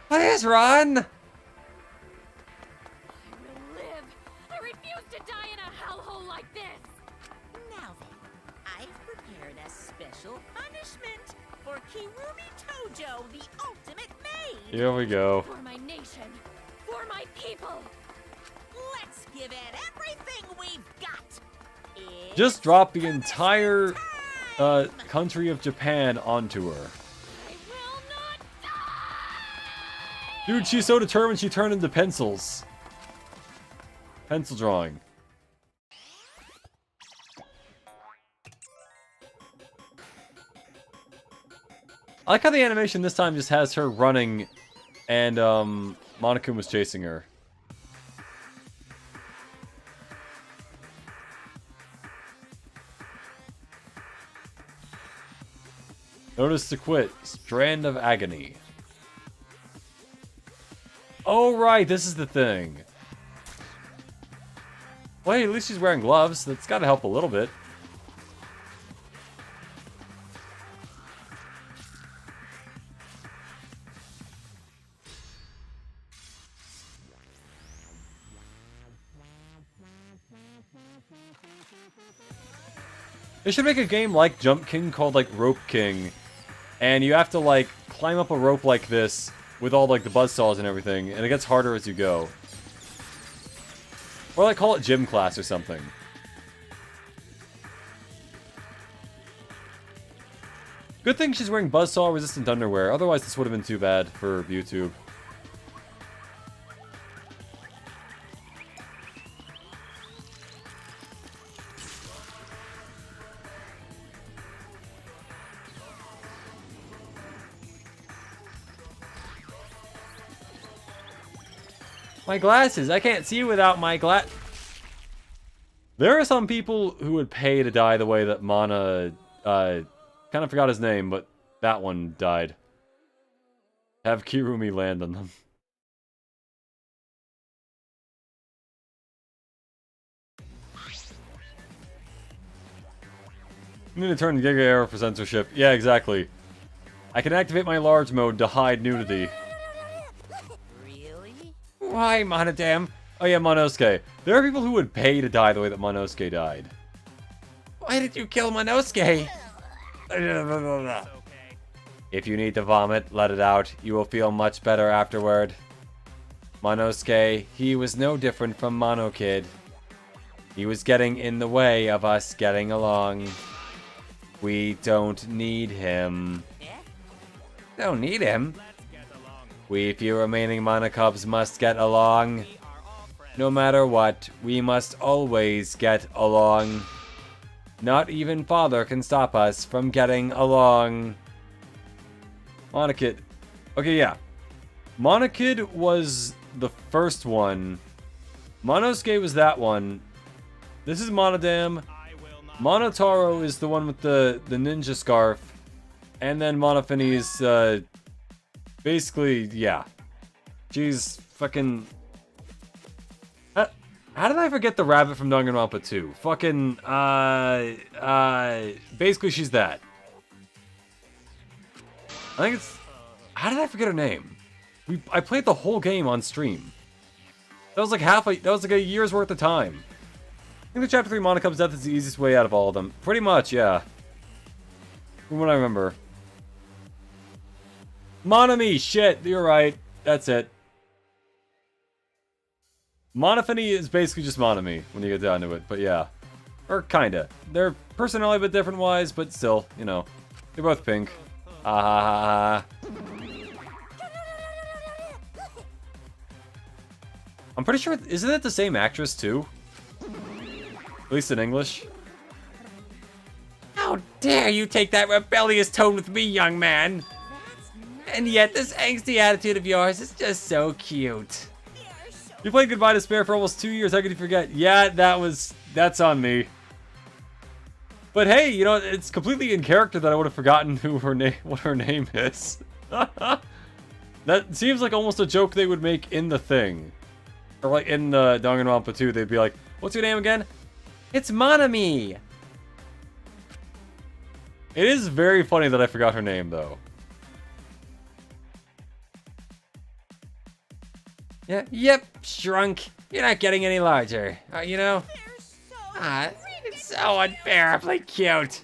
Please run! I will live. I refuse to die in a hellhole like this. now then, I've prepared a special punishment for Kirumi Tojo, the ultimate maid. Here we go. For my nation. For my people. Let's give it everything we've got. It's Just drop the entire time. country of Japan onto her. I will not die. Dude, she's so determined she turned into pencils. Pencil drawing. I like how the animation this time just has her running and Monokuma's chasing her. Notice to quit. Strand of Agony. Oh, right, this is the thing. Well, hey, at least she's wearing gloves. That's gotta help a little bit. They should make a game like Jump King called, like, Rope King. And you have to, like, climb up a rope like this with all, like, the buzzsaws and everything. And it gets harder as you go. Or, like, call it gym class or something. Good thing she's wearing buzzsaw-resistant underwear. Otherwise, this would have been too bad for YouTube. My glasses! I can't see without my There are some people who would pay to die the way that Mana, kind of forgot his name, but that one died. Have Kirumi land on them. I need to turn Giga Arrow for censorship. Yeah, exactly. I can activate my large mode to hide nudity. Really? Why, Monodam? Oh yeah, Monosuke. There are people who would pay to die the way that Monosuke died. Why did you kill Monosuke? If you need to vomit, let it out. You will feel much better afterward. Monosuke, he was no different from Mono Kid. He was getting in the way of us getting along. We don't need him. Don't need him? We few remaining Monocubs must get along. No matter what, we must always get along. Not even Father can stop us from getting along. Monokid. Okay, yeah. Monokid was the first one. Monosuke was that one. This is Monodam. Monotaro is the one with the ninja scarf. And then Monofini is, basically, yeah. She's fucking... How did I forget the rabbit from Danganronpa 2? Fucking, basically she's that. I think it's... How did I forget her name? I played the whole game on stream. That was like a year's worth of time. I think the Chapter 3 Monocub's death is the easiest way out of all of them. Pretty much, yeah. From what I remember. Monami, shit, you're right. That's it. Monofini is basically just Monami when you get down to it, but yeah. Or kinda. They're personality a bit different wise, but still, you know. They're both pink. Ah ha ha ha. I'm pretty sure, isn't it the same actress too? At least in English. How dare you take that rebellious tone with me, young man? And yet this angsty attitude of yours is just so cute. You played Goodbye Despair for almost 2 years, how could you forget? Yeah, that's on me. But hey, you know, it's completely in character that I would have forgotten what her name is. That seems like almost a joke they would make in the thing. Or like in the Danganronpa 2, they'd be like, what's your name again? It's Monami! It is very funny that I forgot her name, though. Yeah, yep, shrunk. You're not getting any larger, you know? It's so unbearably cute.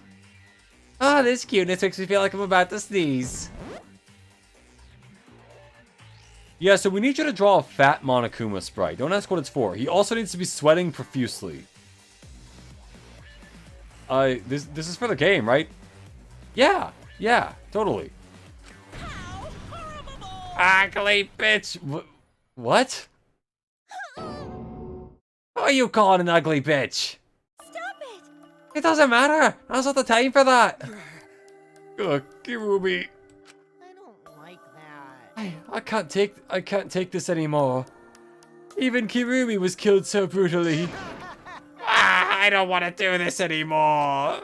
Oh, this cuteness makes me feel like I'm about to sneeze. Yeah, so we need you to draw a fat Monokuma sprite. Don't ask what it's for. He also needs to be sweating profusely. This is for the game, right? Yeah, totally. Ugly bitch. What? Who are you calling an ugly bitch? Stop it! It doesn't matter. Now's not the time for that. Ugh, Kirumi. I don't like that. I can't take this anymore. Even Kirumi was killed so brutally. I don't want to do this anymore.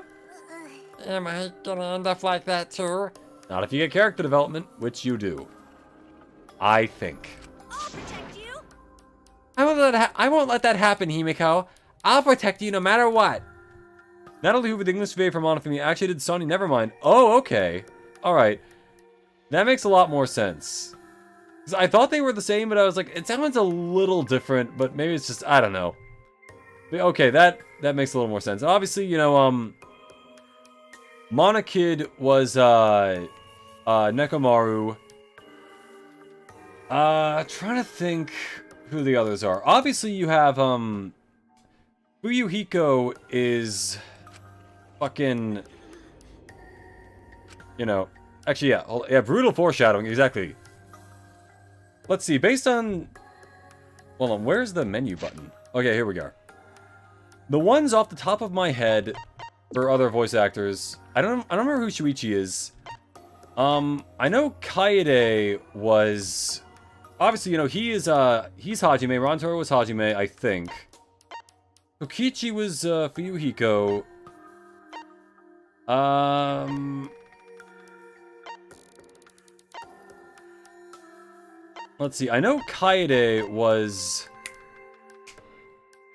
Am I gonna end up like that too? Not if you get character development, which you do. I think. I'll protect you. I won't let that happen, Himiko. I'll protect you no matter what. Natalie Hoover, the English VA from Monofini, actually did Sonny Nevermind. Oh, okay. Alright. That makes a lot more sense. 'Cause I thought they were the same, but I was like, it sounds a little different, but maybe it's just, I don't know. But okay, that makes a little more sense. Obviously, you know, Monokid was, Nekomaru. Trying to think who the others are. Obviously, you have, Fuyuhiko is fucking, you know, actually, yeah, brutal foreshadowing, exactly. Let's see, based on, hold on, where's the menu button? Okay, here we go. The ones off the top of my head for other voice actors, I don't remember who Shuichi is. I know Kaede was, obviously, you know, he's Hajime, Rantaro was Hajime, I think. Kokichi was, Fuyuhiko. Let's see, I know Kaede was...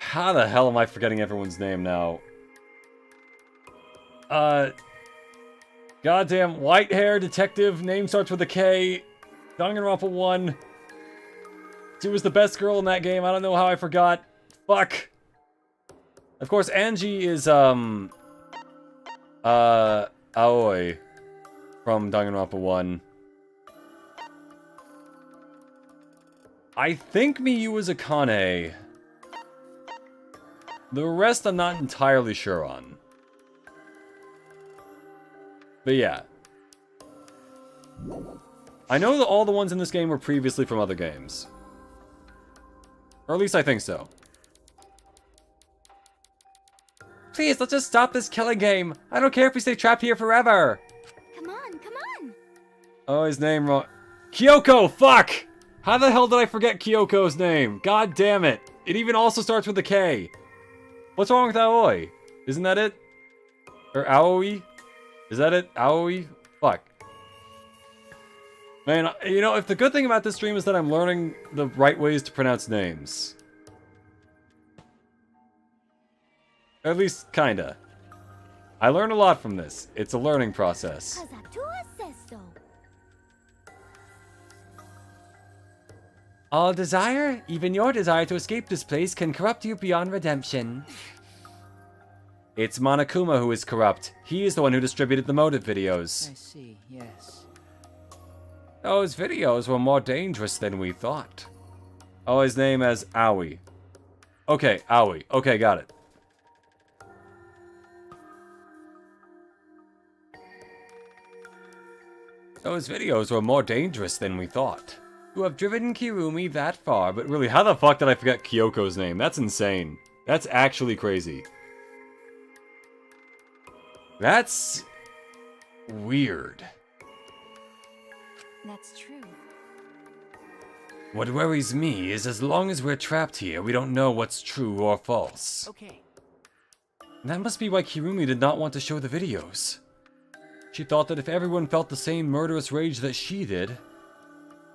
How the hell am I forgetting everyone's name now? Goddamn white hair detective, name starts with a K. Danganronpa 1. She was the best girl in that game, I don't know how I forgot. Fuck. Of course, Angie is, Aoi from Danganronpa 1. I think Miyu was Akane. The rest I'm not entirely sure on. But yeah. I know that all the ones in this game were previously from other games. Or at least I think so. Please, let's just stop this killing game. I don't care if we stay trapped here forever. Come on, come on. Oh, his name wrong. Kyoko, fuck! How the hell did I forget Kyoko's name? God damn it. It even also starts with a K. What's wrong with Aoi? Isn't that it? Or Aoi? Is that it? Aoi? Fuck. Man, you know, if the good thing about this stream is that I'm learning the right ways to pronounce names. At least, kinda. I learn a lot from this. It's a learning process. All desire, even your desire to escape this place, can corrupt you beyond redemption. It's Monokuma who is corrupt. He is the one who distributed the motive videos. I see, yes. Those videos were more dangerous than we thought. Oh, his name is Aoi. Okay, Aoi. Okay, got it. Those videos were more dangerous than we thought. You have driven Kirumi that far, but really, how the fuck did I forget Kyoko's name? That's insane. That's actually crazy. That's weird. That's true. What worries me is as long as we're trapped here, we don't know what's true or false. Okay. That must be why Kirumi did not want to show the videos. She thought that if everyone felt the same murderous rage that she did,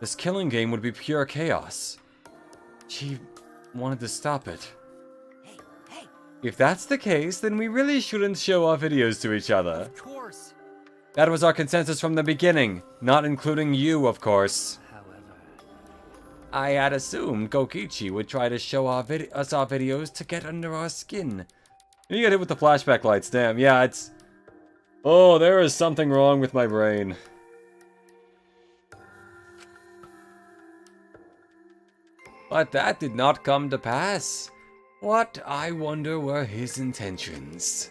this killing game would be pure chaos. She wanted to stop it. Hey, hey. If that's the case, then we really shouldn't show our videos to each other. Of course. That was our consensus from the beginning, not including you, of course. However, I had assumed Kokichi would try to show us our videos to get under our skin. You get hit with the flashback lights, damn. Yeah, it's... Oh, there is something wrong with my brain. But that did not come to pass. What, I wonder, were his intentions?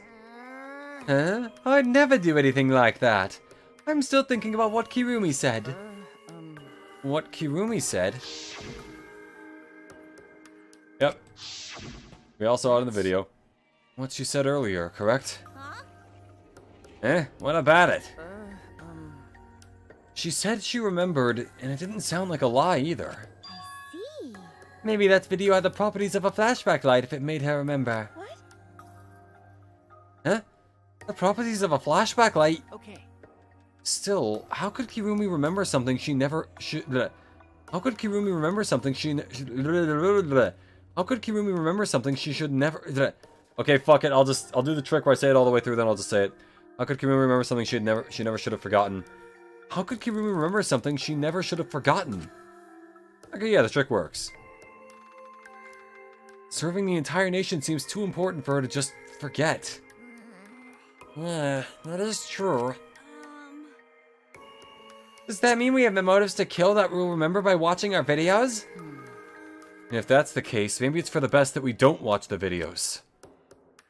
Huh? I'd never do anything like that. I'm still thinking about what Kirumi said. What Kirumi said? Yep. We all saw it in the video. What she said earlier, correct? Huh? What about it? She said she remembered, and it didn't sound like a lie either. I see. Maybe that video had the properties of a flashback light if it made her remember. What? Huh? The properties of a flashback light? okay. Still, how could Kirumi remember something she never should... How could Kirumi remember something she... How could Kirumi remember something she should never... Okay, fuck it, I'll do the trick where I say it all the way through, then I'll just say it. How could Kirumi remember something she never should have forgotten? How could Kirumi remember something she never should have forgotten? Okay, yeah, the trick works. Serving the entire nation seems too important for her to just forget. Yeah, that is true. Does that mean we have the motives to kill that we'll remember by watching our videos? If that's the case, maybe it's for the best that we don't watch the videos.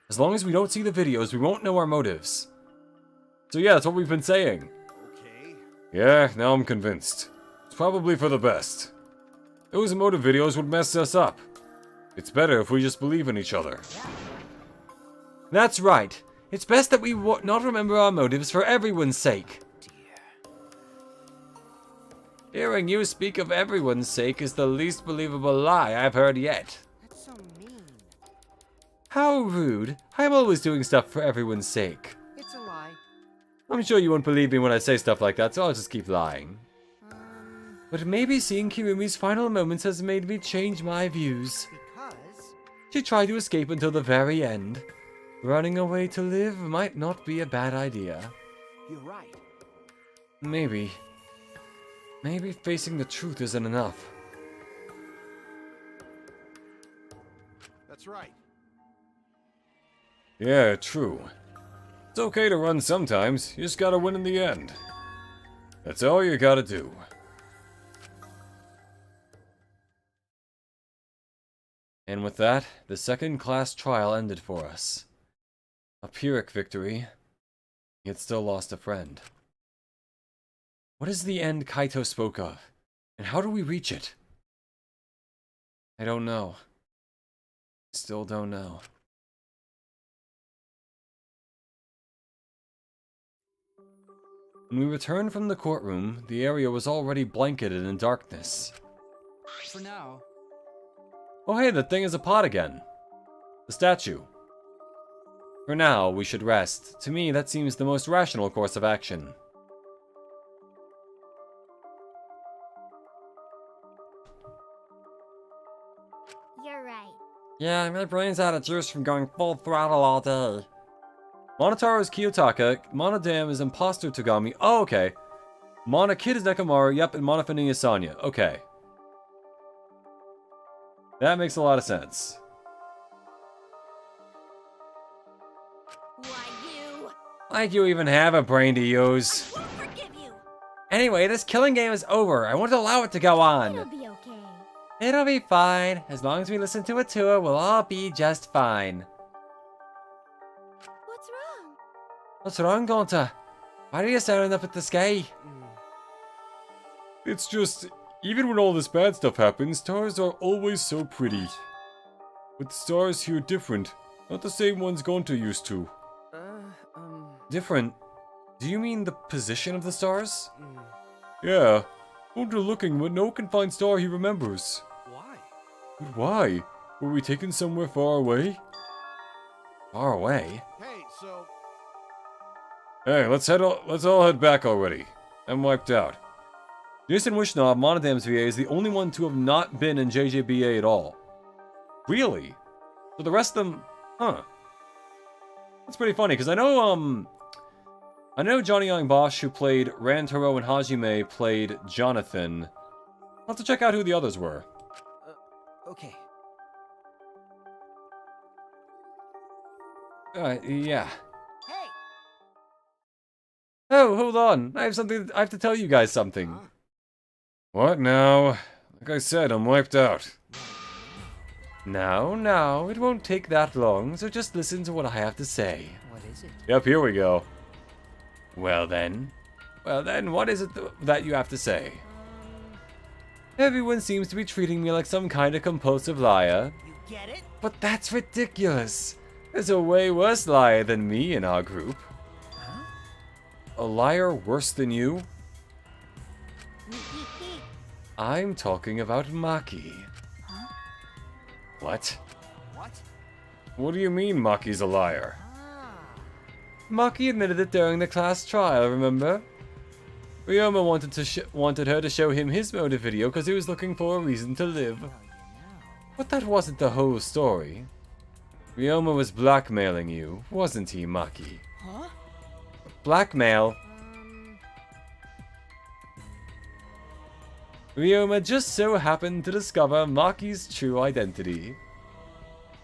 As long as we don't see the videos, we won't know our motives. So yeah, that's what we've been saying. Okay. Yeah, now I'm convinced. It's probably for the best. Those motive videos would mess us up. It's better if we just believe in each other. That's right. It's best that we not remember our motives for everyone's sake. Hearing you speak of everyone's sake is the least believable lie I've heard yet. That's so mean. How rude. I'm always doing stuff for everyone's sake. It's a lie. I'm sure you won't believe me when I say stuff like that, so I'll just keep lying. But maybe seeing Kirumi's final moments has made me change my views. Because... She tried to escape until the very end. Running away to live might not be a bad idea. You're right. Maybe. Maybe facing the truth isn't enough. That's right. Yeah, true. It's okay to run sometimes, you just gotta win in the end. That's all you gotta do. And with that, the second-class trial ended for us. A Pyrrhic victory, yet still lost a friend. What is the end Kaito spoke of? And how do we reach it? I don't know. Still don't know. When we returned from the courtroom, the area was already blanketed in darkness. For now. Oh hey, the thing is a pot again. The statue. For now, we should rest. To me, that seems the most rational course of action. You're right. Yeah, my brain's out of juice from going full throttle all day. Monotaro is Kiyotaka, Monodam is Imposter Togami. Oh, okay. Monokid is Nekomaru, yep, and Monofini is Sanya. Okay. That makes a lot of sense. Why, you Like you even have a brain to use. won't forgive you. Anyway, this killing game is over. I won't allow it to go It'll on. be okay. It'll be fine. As long as we listen to a tour, we'll all be just fine. What's wrong? What's wrong, Gonta? Why are you staring up at the sky? It's just, even when all this bad stuff happens, stars are always so pretty. But the stars here are different. Not the same ones Gonta used to. Different? Do you mean the position of the stars? Yeah. Gonta looking, but no one can find star he remembers. Why? But why? Were we taken somewhere far away? Far away? Hey, so Hey, let's all head back already. I'm wiped out. Jason Wishnob, Monodam's VA, is the only one to have not been in JJBA at all. Really? So the rest of them, huh? That's pretty funny, because I know Johnny Young Bosch, who played Rantaro, and Hajime played Jonathan. I'll have to check out who the others were. Okay. Yeah. Hey! Oh, hold on. I have to tell you guys something. What now? Like I said, I'm wiped out. Now, it won't take that long, so just listen to what I have to say. What is it? Yep, here we go. Well then, what is it that you have to say? Everyone seems to be treating me like some kind of compulsive liar. You get it? But that's ridiculous. There's a way worse liar than me in our group. Huh? A liar worse than you? I'm talking about Maki. Huh? What? what? What do you mean Maki's a liar? Ah. Maki admitted it during the class trial, remember? Ryoma wanted her to show him his motive video because he was looking for a reason to live. Well, But that wasn't the whole story. Ryoma was blackmailing you, wasn't he, Maki? Huh? Blackmail. Ryoma just so happened to discover Maki's true identity.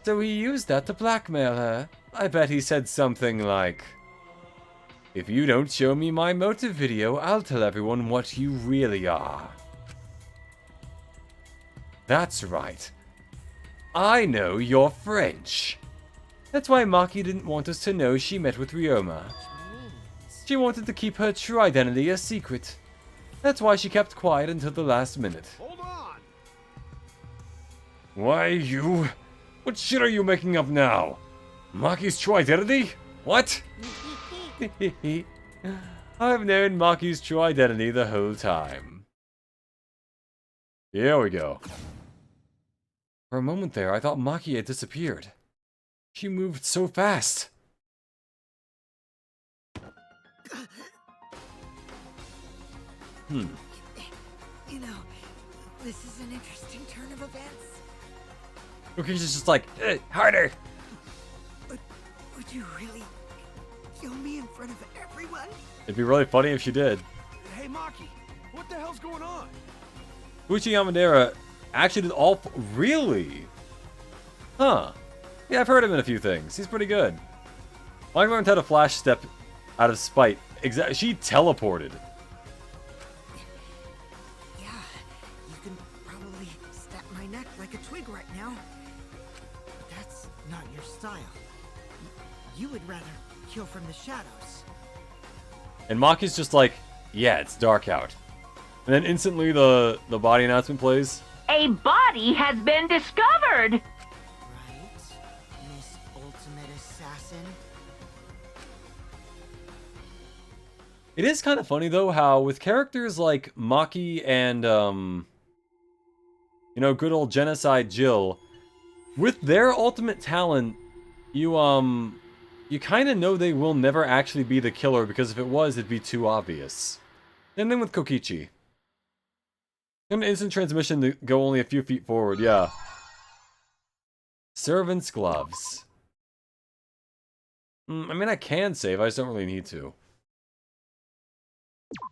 So he used that to blackmail her. I bet he said something like, "If you don't show me my motive video, I'll tell everyone what you really are." That's right. I know you're French. That's why Maki didn't want us to know she met with Ryoma. She wanted to keep her true identity a secret. That's why she kept quiet until the last minute. Hold on! Why, you? What shit are you making up now? Maki's true identity? What? I've known Maki's true identity the whole time. Here we go. For a moment there, I thought Maki had disappeared. She moved so fast. You know, this is an interesting turn of events. Okay, she's just like, harder. Would you really kill me in front of everyone? It'd be really funny if she did. Hey, Maki! What the hell's going on? Uchi Yamadera actually did all... Really? Huh. Yeah, I've heard him in a few things. He's pretty good. I learned how to flash step out of spite. Exactly. She teleported. Yeah, you can probably snap my neck like a twig right now. not your style. You would rather kill from the shadows. And Maki's just like, yeah, it's dark out. And then instantly the body announcement plays. A body has been discovered! Right, Miss Ultimate Assassin? It is kind of funny, though, how with characters like Maki and, you know, good old Genocide Jill, with their ultimate talent, you kind of know they will never actually be the killer, because if it was, it'd be too obvious. And then with Kokichi. An instant transmission to go only a few feet forward, yeah. Servant's gloves. I mean, I can save, I just don't really need to.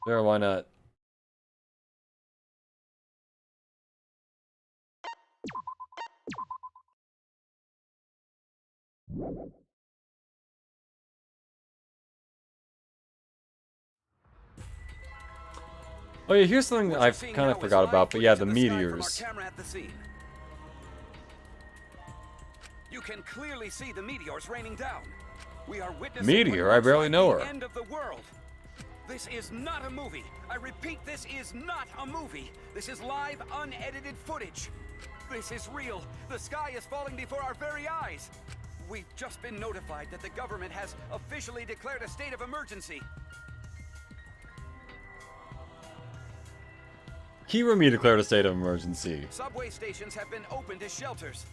There, why not? Oh yeah, here's something that I kind of forgot about, but yeah, the meteors. You can clearly see the meteors raining down. We are witnessing Meteor? I barely know her. the end of the world. This is not a movie. I repeat, this is not a movie. This is live, unedited footage. This is real. The sky is falling before our very eyes. We've just been notified that the government has officially declared a state of emergency. Kirumi declared a state of emergency. Subway stations have been opened as shelters.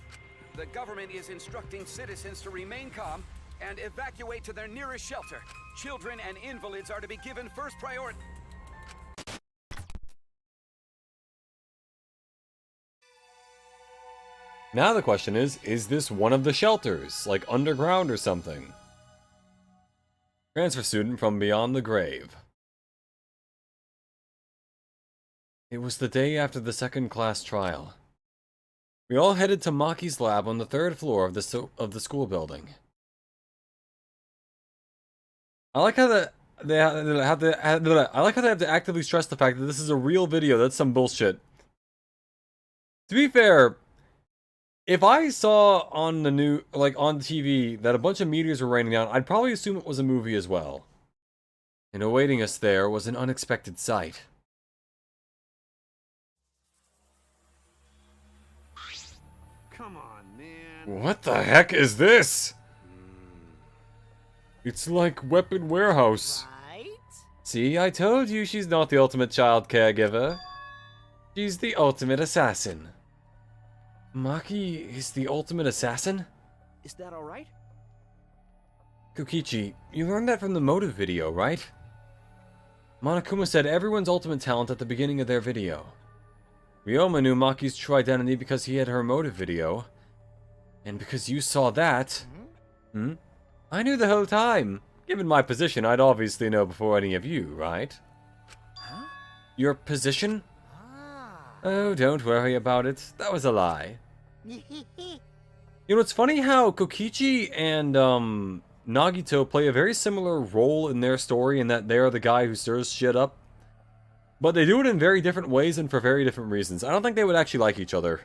The government is instructing citizens to remain calm and evacuate to their nearest shelter. Children and invalids are to be given first priority. Now the question is this one of the shelters, like underground or something? Transfer student from beyond the grave. It was the day after the second class trial. We all headed to Maki's lab on the 3rd floor of the school building. I like how they have to actively stress the fact that this is a real video. That's some bullshit. To be fair, if I saw on the on TV that a bunch of meteors were raining down, I'd probably assume it was a movie as well. And awaiting us there was an unexpected sight. Come on, man. What the heck is this? It's like Weapon Warehouse. Right? See, I told you she's not the ultimate child caregiver. She's the ultimate assassin. Maki is the ultimate assassin? Is that alright? Kokichi, you learned that from the motive video, right? Monokuma said everyone's ultimate talent at the beginning of their video. Ryoma knew Maki's true identity because he had her motive video. And because you saw that... I knew the whole time. Given my position, I'd obviously know before any of you, right? Huh? Your position? Ah. Oh, don't worry about it. That was a lie. You know, it's funny how Kokichi and Nagito play a very similar role in their story in that they're the guy who stirs shit up. But they do it in very different ways and for very different reasons. I don't think they would actually like each other.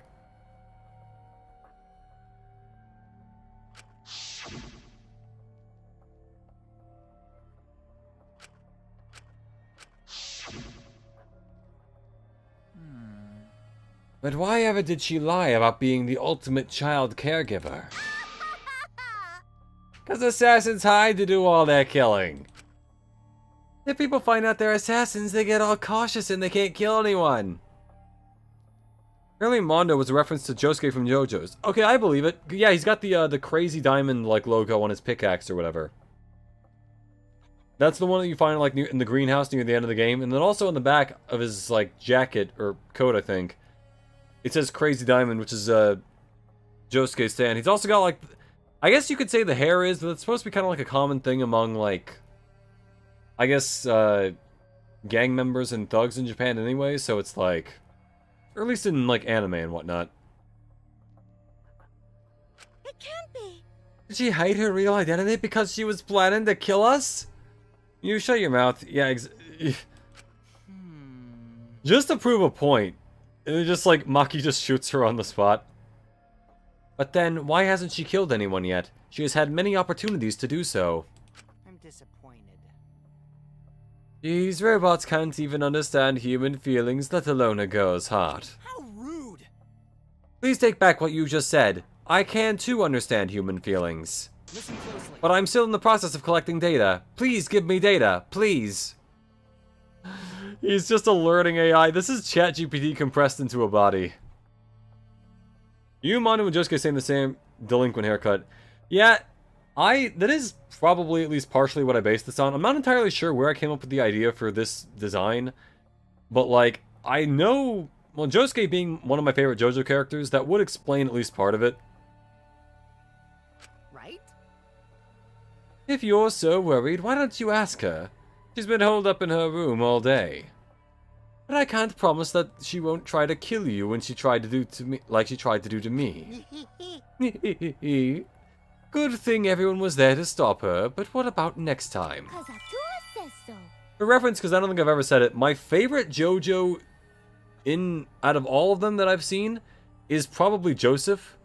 But why ever did she lie about being the ultimate child caregiver? 'Cause assassins hide to do all their killing. If people find out they're assassins, they get all cautious and they can't kill anyone. Apparently Mondo was a reference to Josuke from JoJo's. Okay, I believe it. Yeah, he's got the crazy diamond like logo on his pickaxe or whatever. That's the one that you find like in the greenhouse near the end of the game, and then also on the back of his like jacket or coat, I think. It says Crazy Diamond, which is Josuke's stand. He's also got like, I guess you could say the hair is, but it's supposed to be kind of like a common thing among like, I guess gang members and thugs in Japan anyway. So it's like, or at least in like anime and whatnot. It can't be. Did she hide her real identity because she was planning to kill us? You shut your mouth. Yeah, just to prove a point. And then just like Maki just shoots her on the spot. But then, why hasn't she killed anyone yet? She has had many opportunities to do so. I'm disappointed. These robots can't even understand human feelings, let alone a girl's heart. How rude! Please take back what you just said. I can too understand human feelings. Listen closely. But I'm still in the process of collecting data. Please give me data, please. He's just a learning AI. This is ChatGPT compressed into a body. You, Manu, and Josuke saying the same delinquent haircut. Yeah, that is probably at least partially what I based this on. I'm not entirely sure where I came up with the idea for this design. But, like, I know... Well, Josuke being one of my favorite JoJo characters, that would explain at least part of it. Right? If you're so worried, why don't you ask her? She's been holed up in her room all day. But I can't promise that she won't try to kill you when she tried to do to me like she tried to do to me. Good thing everyone was there to stop her, but what about next time? For reference, because I don't think I've ever said it, my favorite JoJo out of all of them that I've seen is probably Joseph,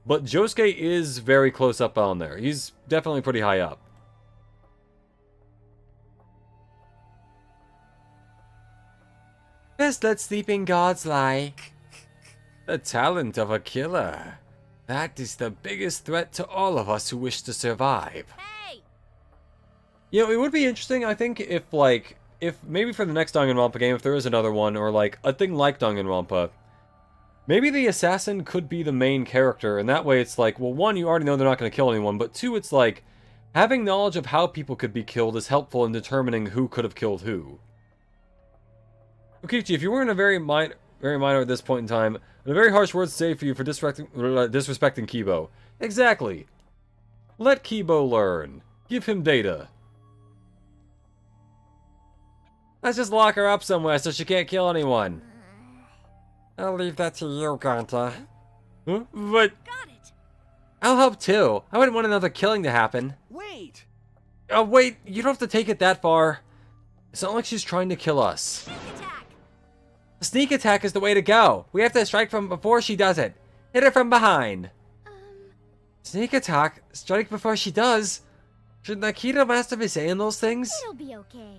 but Josuke is very close up on there. He's definitely pretty high up. Best let sleeping gods lie. The talent of a killer. That is the biggest threat to all of us who wish to survive. Hey! You know, it would be interesting, I think, if maybe for the next Danganronpa game, if there is another one, or like a thing like Danganronpa, maybe the assassin could be the main character, and that way it's like, well, one, you already know they're not going to kill anyone, but two, it's like, having knowledge of how people could be killed is helpful in determining who could have killed who. Okichi, if you weren't a very minor at this point in time, and a very harsh word to say for you for disrespecting Kibo. Exactly. Let Kibo learn. Give him data. Let's just lock her up somewhere so she can't kill anyone. I'll leave that to you, Ganta. Huh? But... Got it! I'll help too. I wouldn't want another killing to happen. Wait! Oh, wait, you don't have to take it that far. It's not like she's trying to kill us. Sneak attack! A sneak attack is the way to go. We have to strike from before she does it. Hit her from behind. Sneak attack? Strike before she does? Should Nikita Master be saying those things? It'll be okay.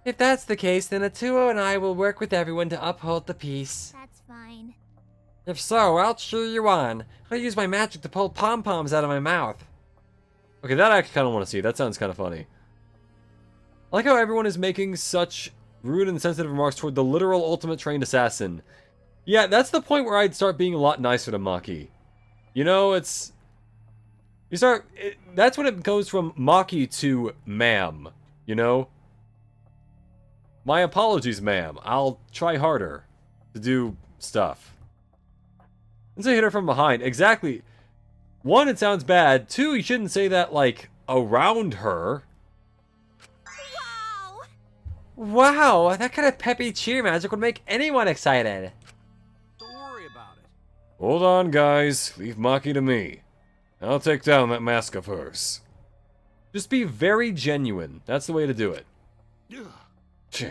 If that's the case, then Atuo and I will work with everyone to uphold the peace. That's fine. If so, I'll cheer you on. I'll use my magic to pull pom-poms out of my mouth. Okay, that I actually kind of want to see. That sounds kind of funny. I like how everyone is making such rude and sensitive remarks toward the literal ultimate trained assassin. Yeah, that's the point where I'd start being a lot nicer to Maki. You know, that's when it goes from Maki to ma'am, you know? My apologies, ma'am. I'll try harder to do stuff. And so hit her from behind. Exactly. One, it sounds bad. Two, you shouldn't say that, like, around her. Wow! Wow, that kind of peppy cheer magic would make anyone excited. Don't worry about it. Hold on, guys. Leave Maki to me. I'll take down that mask of hers. Just be very genuine. That's the way to do it. Tch.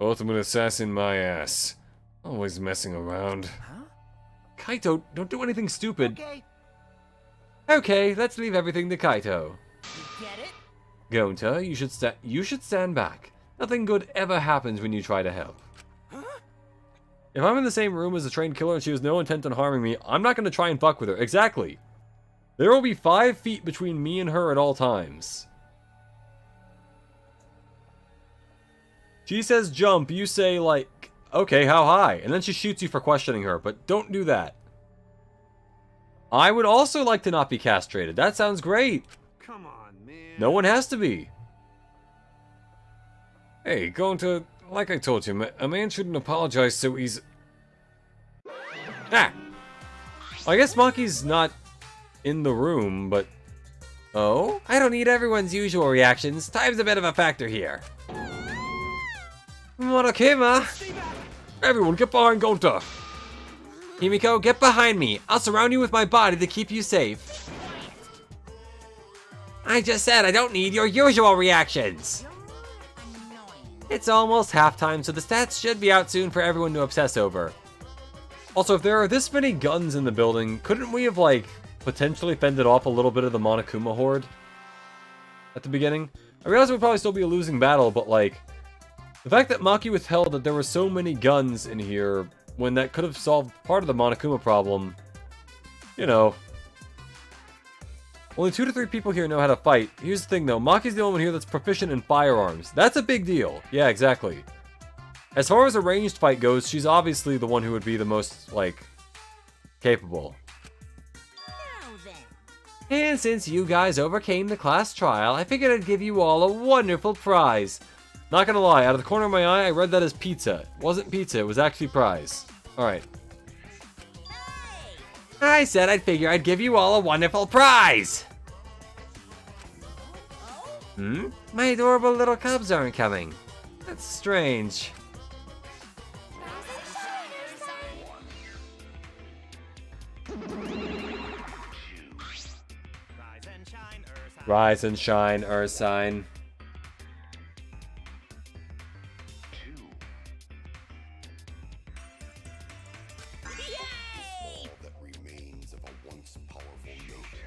Ultimate assassin my ass. Always messing around. Huh? Kaito, don't do anything stupid. Okay. Okay, let's leave everything to Kaito. You get it? Gonta, you should stand back. Nothing good ever happens when you try to help. If I'm in the same room as a trained killer and she has no intent on harming me, I'm not going to try and fuck with her. Exactly. There will be 5 feet between me and her at all times. She says jump, you say like, okay, how high? And then she shoots you for questioning her, but don't do that. I would also like to not be castrated. That sounds great. Come on, man. No one has to be. Hey, Gonta, like I told you, a man shouldn't apologize so easy. Ah! I guess Maki's not in the room, but... Oh? I don't need everyone's usual reactions. Time's a bit of a factor here. Morakema! Everyone get behind Gonta! Himiko, get behind me. I'll surround you with my body to keep you safe. I just said I don't need your usual reactions. It's almost halftime, so the stats should be out soon for everyone to obsess over. Also, if there are this many guns in the building, couldn't we have, like, potentially fended off a little bit of the Monokuma horde at the beginning? I realize it would probably still be a losing battle, but, like, the fact that Maki withheld that there were so many guns in here when that could have solved part of the Monokuma problem, you know. Only 2 to 3 people here know how to fight. Here's the thing, though. Maki's the only one here that's proficient in firearms. That's a big deal. Yeah, exactly. As far as a ranged fight goes, she's obviously the one who would be the most, like, capable. Now then. And since you guys overcame the class trial, I figured I'd give you all a wonderful prize. Not gonna lie, out of the corner of my eye, I read that as pizza. It wasn't pizza, it was actually prize. Alright. I said I'd figure I'd give you all a wonderful prize. My adorable little cubs aren't coming. That's strange. Rise and shine, Ursine.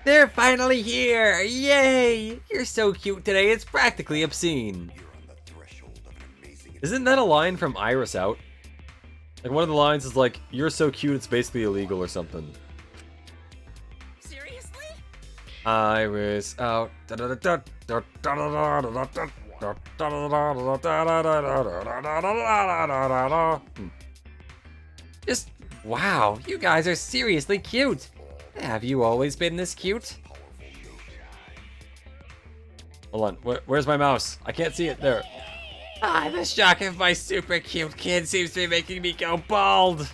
They're finally here! Yay! You're so cute today, it's practically obscene. Isn't that a line from Iris Out? Like, one of the lines is like, you're so cute it's basically illegal or something. Seriously? Iris Out. Just, wow, you guys are seriously cute. Have you always been this cute? Hold on, where's my mouse? I can't see it, there. Ah, the shock of my super cute kid seems to be making me go bald.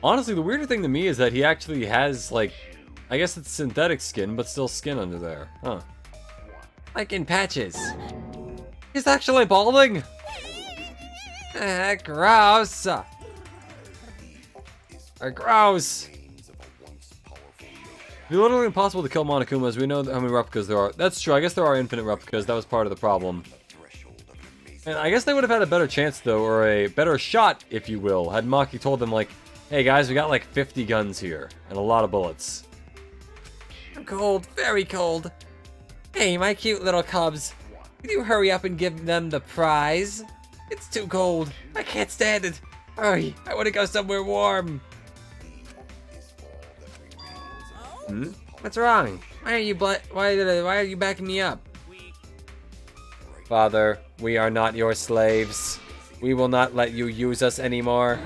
Honestly, the weirder thing to me is that he actually has, like, I guess it's synthetic skin, but still skin under there. Huh. Like in patches. He's actually balding! Gross. Gross! It'd be literally impossible to kill Monokuma, as we know how many replicas there are. That's true, I guess there are infinite replicas, that was part of the problem. And I guess they would have had a better chance, though, or a better shot, if you will, had Maki told them, like, hey guys, we got like 50 guns here, and a lot of bullets. I'm cold, very cold. Hey, my cute little cubs. Could you hurry up and give them the prize? It's too cold. I can't stand it. Hurry, I want to go somewhere warm. What's wrong? Why are you backing me up? Father, we are not your slaves. We will not let you use us anymore.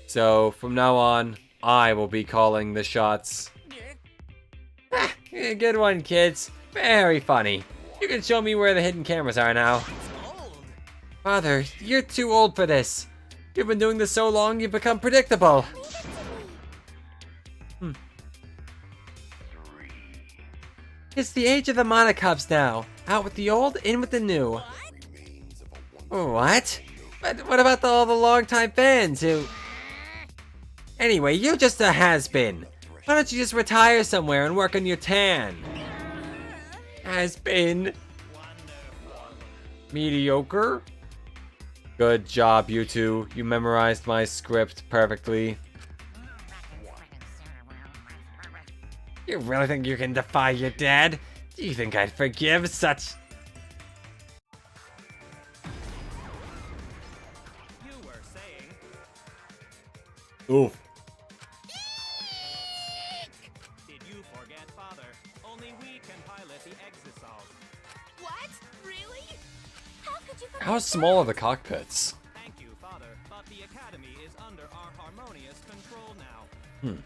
So, from now on, I will be calling the shots. Good one, kids. Very funny. You can show me where the hidden cameras are now. Father, you're too old for this. You've been doing this so long, you've become predictable. It's the age of the Monokubs now. Out with the old, in with the new. What? But what about all the longtime fans who... Anyway, you're just a has-been. Why don't you just retire somewhere and work on your tan? Has-been. Mediocre. Good job, you two. You memorized my script perfectly. You really think you can defy your dad? Do you think I'd forgive such... You were saying... Oof. Did you forget, Father? Only we can pilot the Exisal. What? Really? How could you forget How small are the cockpits? Thank you, Father, but the Academy is under our harmonious control now.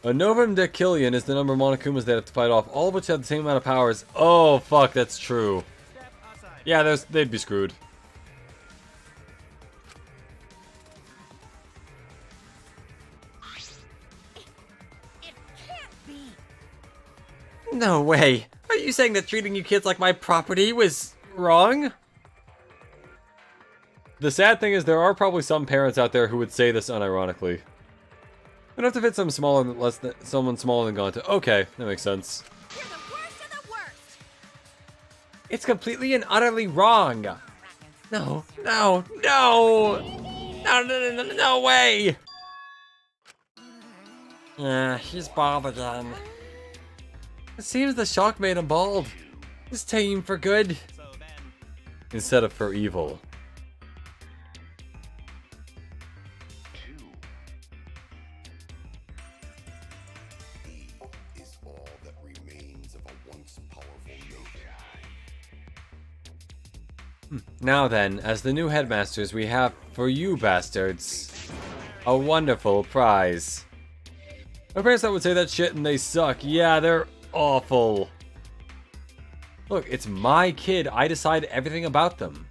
A Novum Decillion is the number of Monokumas they have to fight off, all of which have the same amount of powers. Oh, fuck, that's true. Step aside. Yeah, they'd be screwed. It can't be. No way. Are you saying that treating you kids like my property was wrong? The sad thing is there are probably some parents out there who would say this unironically. Enough to fit someone smaller than Gonta. Okay, that makes sense. You're the worst of the worst. It's completely and utterly wrong. No, no, no! No way! He's bald again. It seems the shock made him bald. His team for good. Instead of for evil. Now then, as the new headmasters, we have, for you bastards, a wonderful prize. My parents would say that shit and they suck. Yeah, they're awful. Look, it's my kid. I decide everything about them.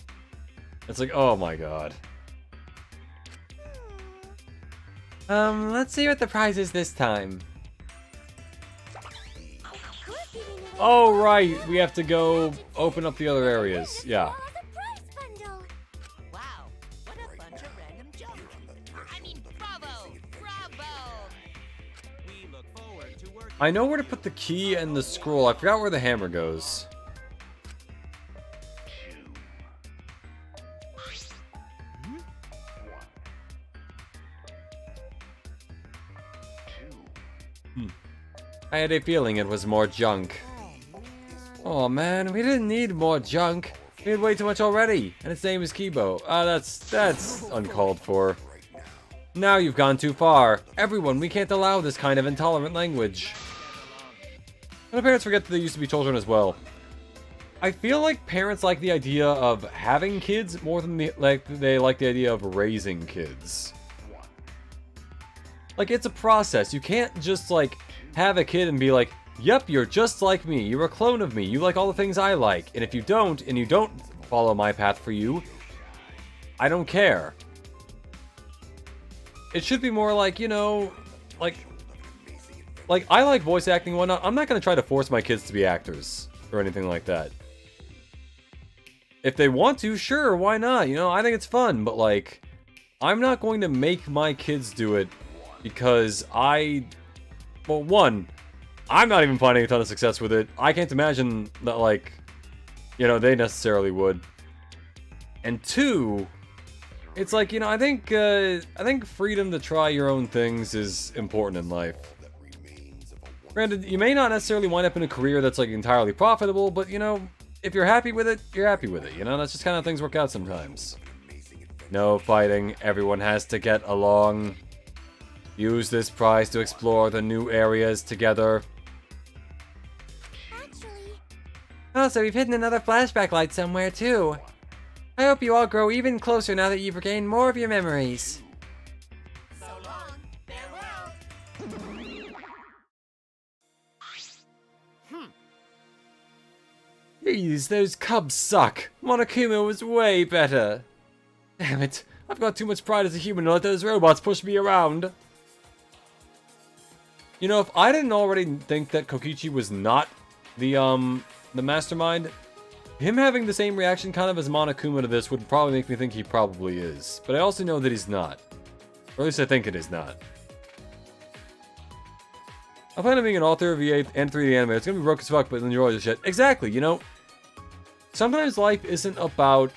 It's like, oh my god. Let's see what the prize is this time. Oh, right. We have to go open up the other areas. Yeah. I know where to put the key and the scroll. I forgot where the hammer goes. I had a feeling it was more junk. Oh man, we didn't need more junk. We had way too much already. And its name is Kibo. That's uncalled for. Now you've gone too far. Everyone, we can't allow this kind of intolerant language. And the parents forget that they used to be children as well. I feel like parents like the idea of having kids more than they like the idea of raising kids. Like, it's a process. You can't just, like, have a kid and be like, yep, you're just like me. You're a clone of me. You like all the things I like. And if you don't, and you don't follow my path for you, I don't care. It should be more like, you know, like I like voice acting and whatnot. I'm not going to try to force my kids to be actors or anything like that. If they want to, sure, why not? You know, I think it's fun, but like, I'm not going to make my kids do it because well, one, I'm not even finding a ton of success with it. I can't imagine that, like, you know, they necessarily would. And two, it's like, you know, I think freedom to try your own things is important in life. Granted, you may not necessarily wind up in a career that's, like, entirely profitable, but, you know, if you're happy with it, you're happy with it, you know? That's just kind of things work out sometimes. No fighting, everyone has to get along. Use this prize to explore the new areas together. Oh, so we've hidden another flashback light somewhere, too. I hope you all grow even closer now that you've regained more of your memories. So long, farewell. Jeez, those cubs suck. Monokuma was way better. Damn it, I've got too much pride as a human to let those robots push me around. You know, if I didn't already think that Kokichi was not the mastermind, him having the same reaction kind of as Monokuma to this would probably make me think he probably is. But I also know that he's not. Or at least I think it is not. I plan on being an author of V8 and 3D anime. It's gonna be broke as fuck, but enjoy the shit. Exactly, you know? Sometimes life isn't about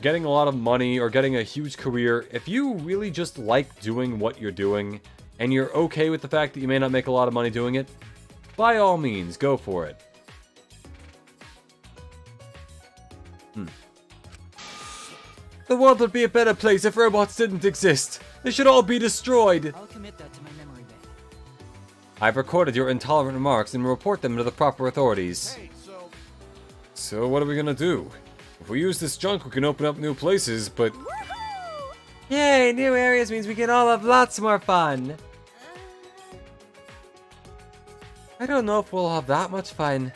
getting a lot of money or getting a huge career. If you really just like doing what you're doing, and you're okay with the fact that you may not make a lot of money doing it, by all means, go for it. The world would be a better place if robots didn't exist. They should all be destroyed. I'll commit that to my memory bank. I've recorded your intolerant remarks and will report them to the proper authorities. Hey, So what are we gonna do? If we use this junk, we can open up new places, but... Yay, new areas means we can all have lots more fun. I don't know if we'll have that much fun.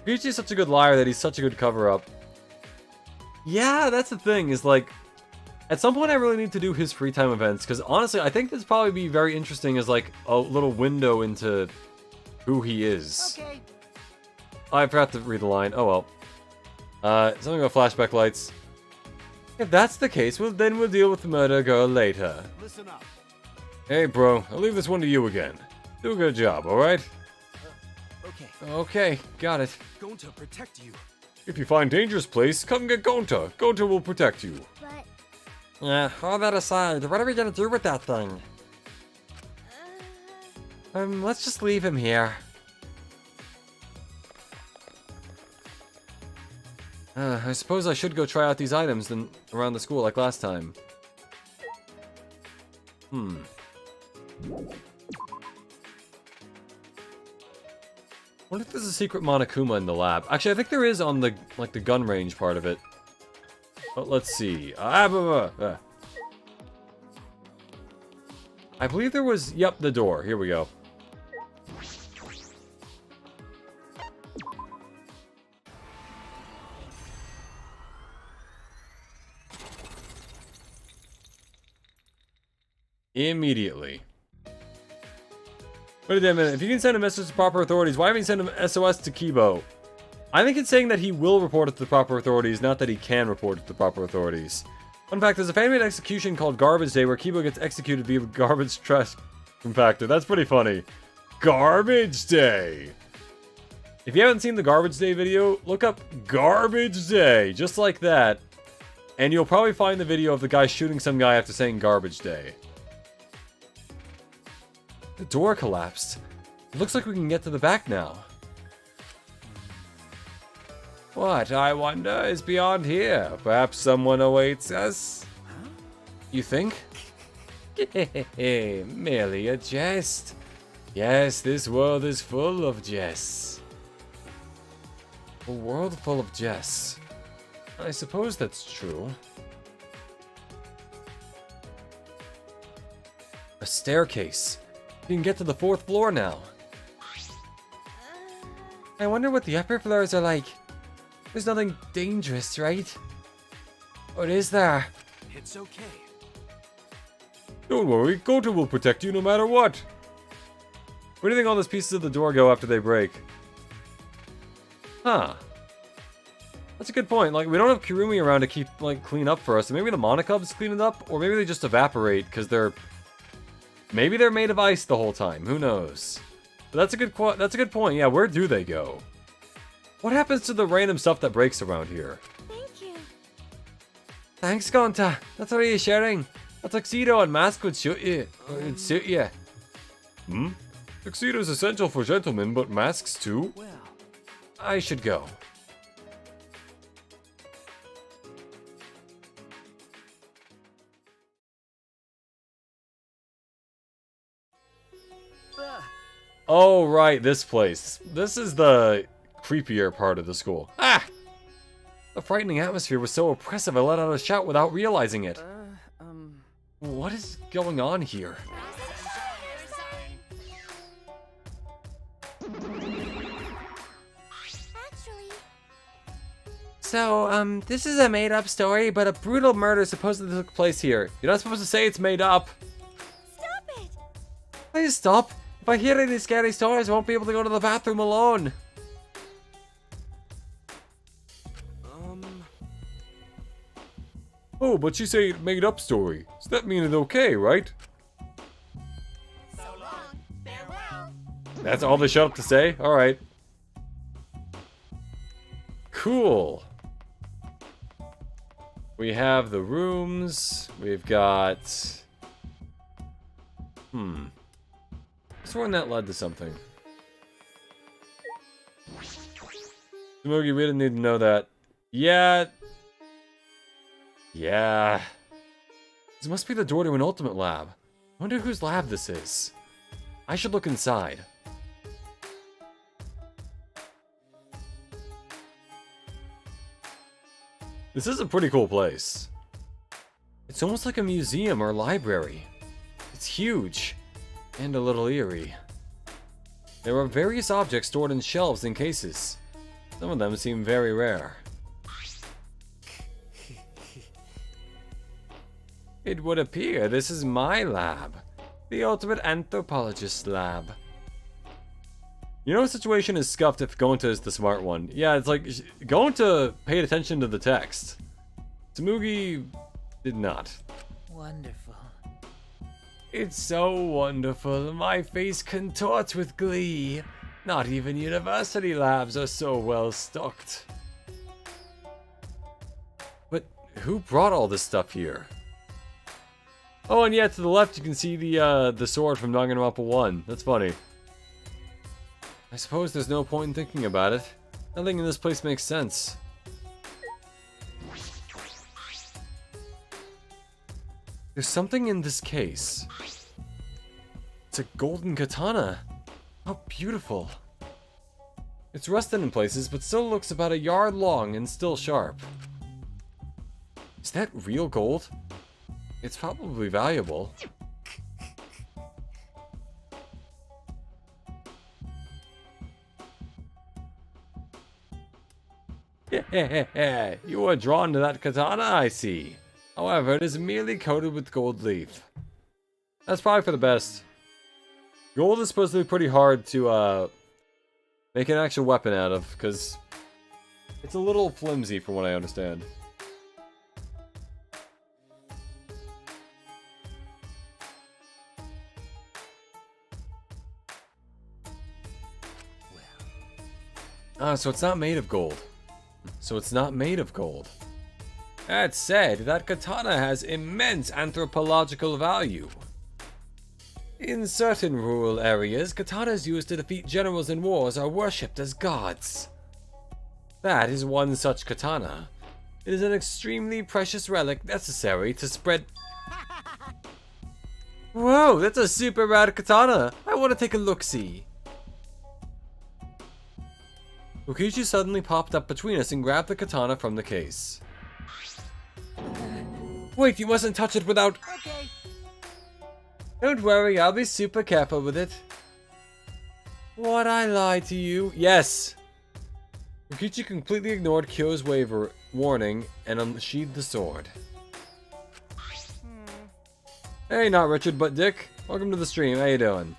Kokichi's such a good liar that he's such a good cover-up. Yeah, that's the thing, is like... At some point I really need to do his free time events, because honestly, I think this probably be very interesting as like a little window into who he is. Okay. I forgot to read the line. Oh well. Something about flashback lights. If that's the case, well then we'll deal with the murder girl later. listen up. Hey bro, I'll leave this one to you again. Do a good job, alright? Okay. Okay, got it. Going to protect you. If you find dangerous place, come get Gonta. Gonta will protect you. But All that aside, what are we gonna do with that thing? Let's just leave him here. I suppose I should go try out these items around the school like last time. What if there's a secret Monokuma in the lab? Actually, I think there is on the the gun range part of it. But let's see. I believe there was. Yep, the door. Here we go. Immediately. Wait a minute, if you can send a message to proper authorities, why haven't you sent an SOS to Kibo? I think it's saying that he will report it to the proper authorities, not that he can report it to the proper authorities. Fun fact, there's a fan-made execution called Garbage Day where Kibo gets executed via garbage trash compactor. That's pretty funny. Garbage Day! If you haven't seen the Garbage Day video, look up Garbage Day, just like that. And you'll probably find the video of the guy shooting some guy after saying Garbage Day. The door collapsed. It looks like we can get to the back now. What, I wonder, is beyond here? Perhaps someone awaits us? You think? Merely a jest. Yes, this world is full of jests. A world full of jests. I suppose that's true. A staircase. You can get to the 4th floor now. I wonder what the upper floors are like. There's nothing dangerous, right? Or is there? It's okay. Don't worry, Gonta will protect you no matter what. Where do you think all those pieces of the door go after they break? Huh. That's a good point. Like, we don't have Kirumi around to keep, clean up for us. So maybe the Monokubs clean it up, or maybe they just evaporate because they're... Maybe they're made of ice the whole time. Who knows? But that's a good point. Yeah, where do they go? What happens to the random stuff that breaks around here? thank you. Thanks, Gonta. That's reassuring. A tuxedo and mask would suit you. Tuxedo is essential for gentlemen, but masks too? Well, I should go. Oh, right, this place. This is the creepier part of the school. Ah! The frightening atmosphere was so oppressive I let out a shout without realizing it. What is going on here? Actually, So, this is a made-up story, but a brutal murder supposedly took place here. You're not supposed to say it's made up. stop it. Please stop. If I hear any scary stories, I won't be able to go to the bathroom alone. Oh, but you say made up story. Does that mean it's okay, right? So long, farewell. That's all they shut up to say? Alright. Cool. We have the rooms. We've got... Sworn that led to something. Smoky, we didn't need to know that. Yeah. This must be the door to an ultimate lab. I wonder whose lab this is. I should look inside. This is a pretty cool place. It's almost like a museum or library. It's huge. And a little eerie. There are various objects stored in shelves and cases. Some of them seem very rare. It would appear this is my lab. The ultimate anthropologist lab. You know, a situation is scuffed if Gonta is the smart one. Yeah, it's like, Gonta paid attention to the text. Tsumugi did not. Wonderful. It's so wonderful. My face contorts with glee. Not even university labs are so well stocked. who brought all this stuff here? Oh, and yeah, to the left you can see the sword from Danganronpa 1. That's funny. I suppose there's no point in thinking about it. Nothing in this place makes sense. There's something in this case. It's a golden katana. How beautiful. It's rusted in places, but still looks about a yard long and still sharp. Is that real gold? It's probably valuable. You are drawn to that katana, I see. However, it is merely coated with gold leaf. That's probably for the best. Gold is supposed to be pretty hard to make an actual weapon out of, because it's a little flimsy from what I understand. Ah, so it's not made of gold. That said, that katana has immense anthropological value. In certain rural areas, katanas used to defeat generals in wars are worshipped as gods. That is one such katana. It is an extremely precious relic necessary to spread... Whoa, that's a super rad katana! I want to take a look-see. Ukichi suddenly popped up between us and grabbed the katana from the case. Wait, you mustn't touch it without... Okay. Don't worry, I'll be super careful with it. What, I lied to you? Yes! Ukichi completely ignored Kyo's warning and unsheathed the sword. Hey, not Richard, but Dick. Welcome to the stream, how you doing?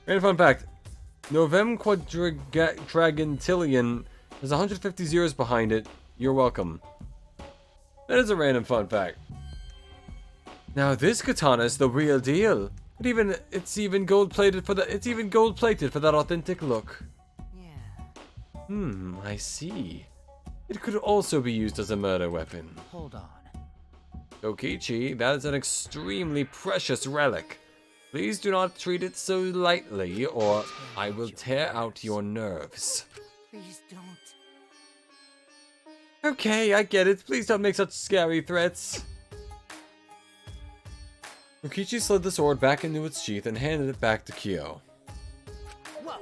Random fun fact. Novem Quadragentillion has 150 zeros behind it. You're welcome. That is a random fun fact. Now this katana is the real deal. It's even gold plated for that authentic look. Yeah. I see. It could also be used as a murder weapon. Hold on. Kokichi, that is an extremely precious relic. Please do not treat it so lightly, or I will tear out your nerves. Please don't. Okay, I get it. Please don't make such scary threats. Kokichi slid the sword back into its sheath and handed it back to Kyo. Whoa.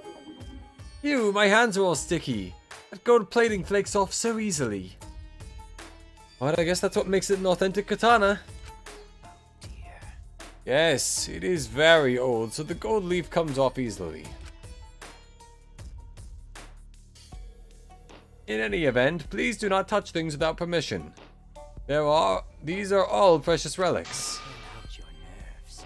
Ew, my hands are all sticky. That gold plating flakes off so easily. But I guess that's what makes it an authentic katana. Yes, it is very old, so the gold leaf comes off easily. In any event, please do not touch things without permission. These are all precious relics. Get out your nerves.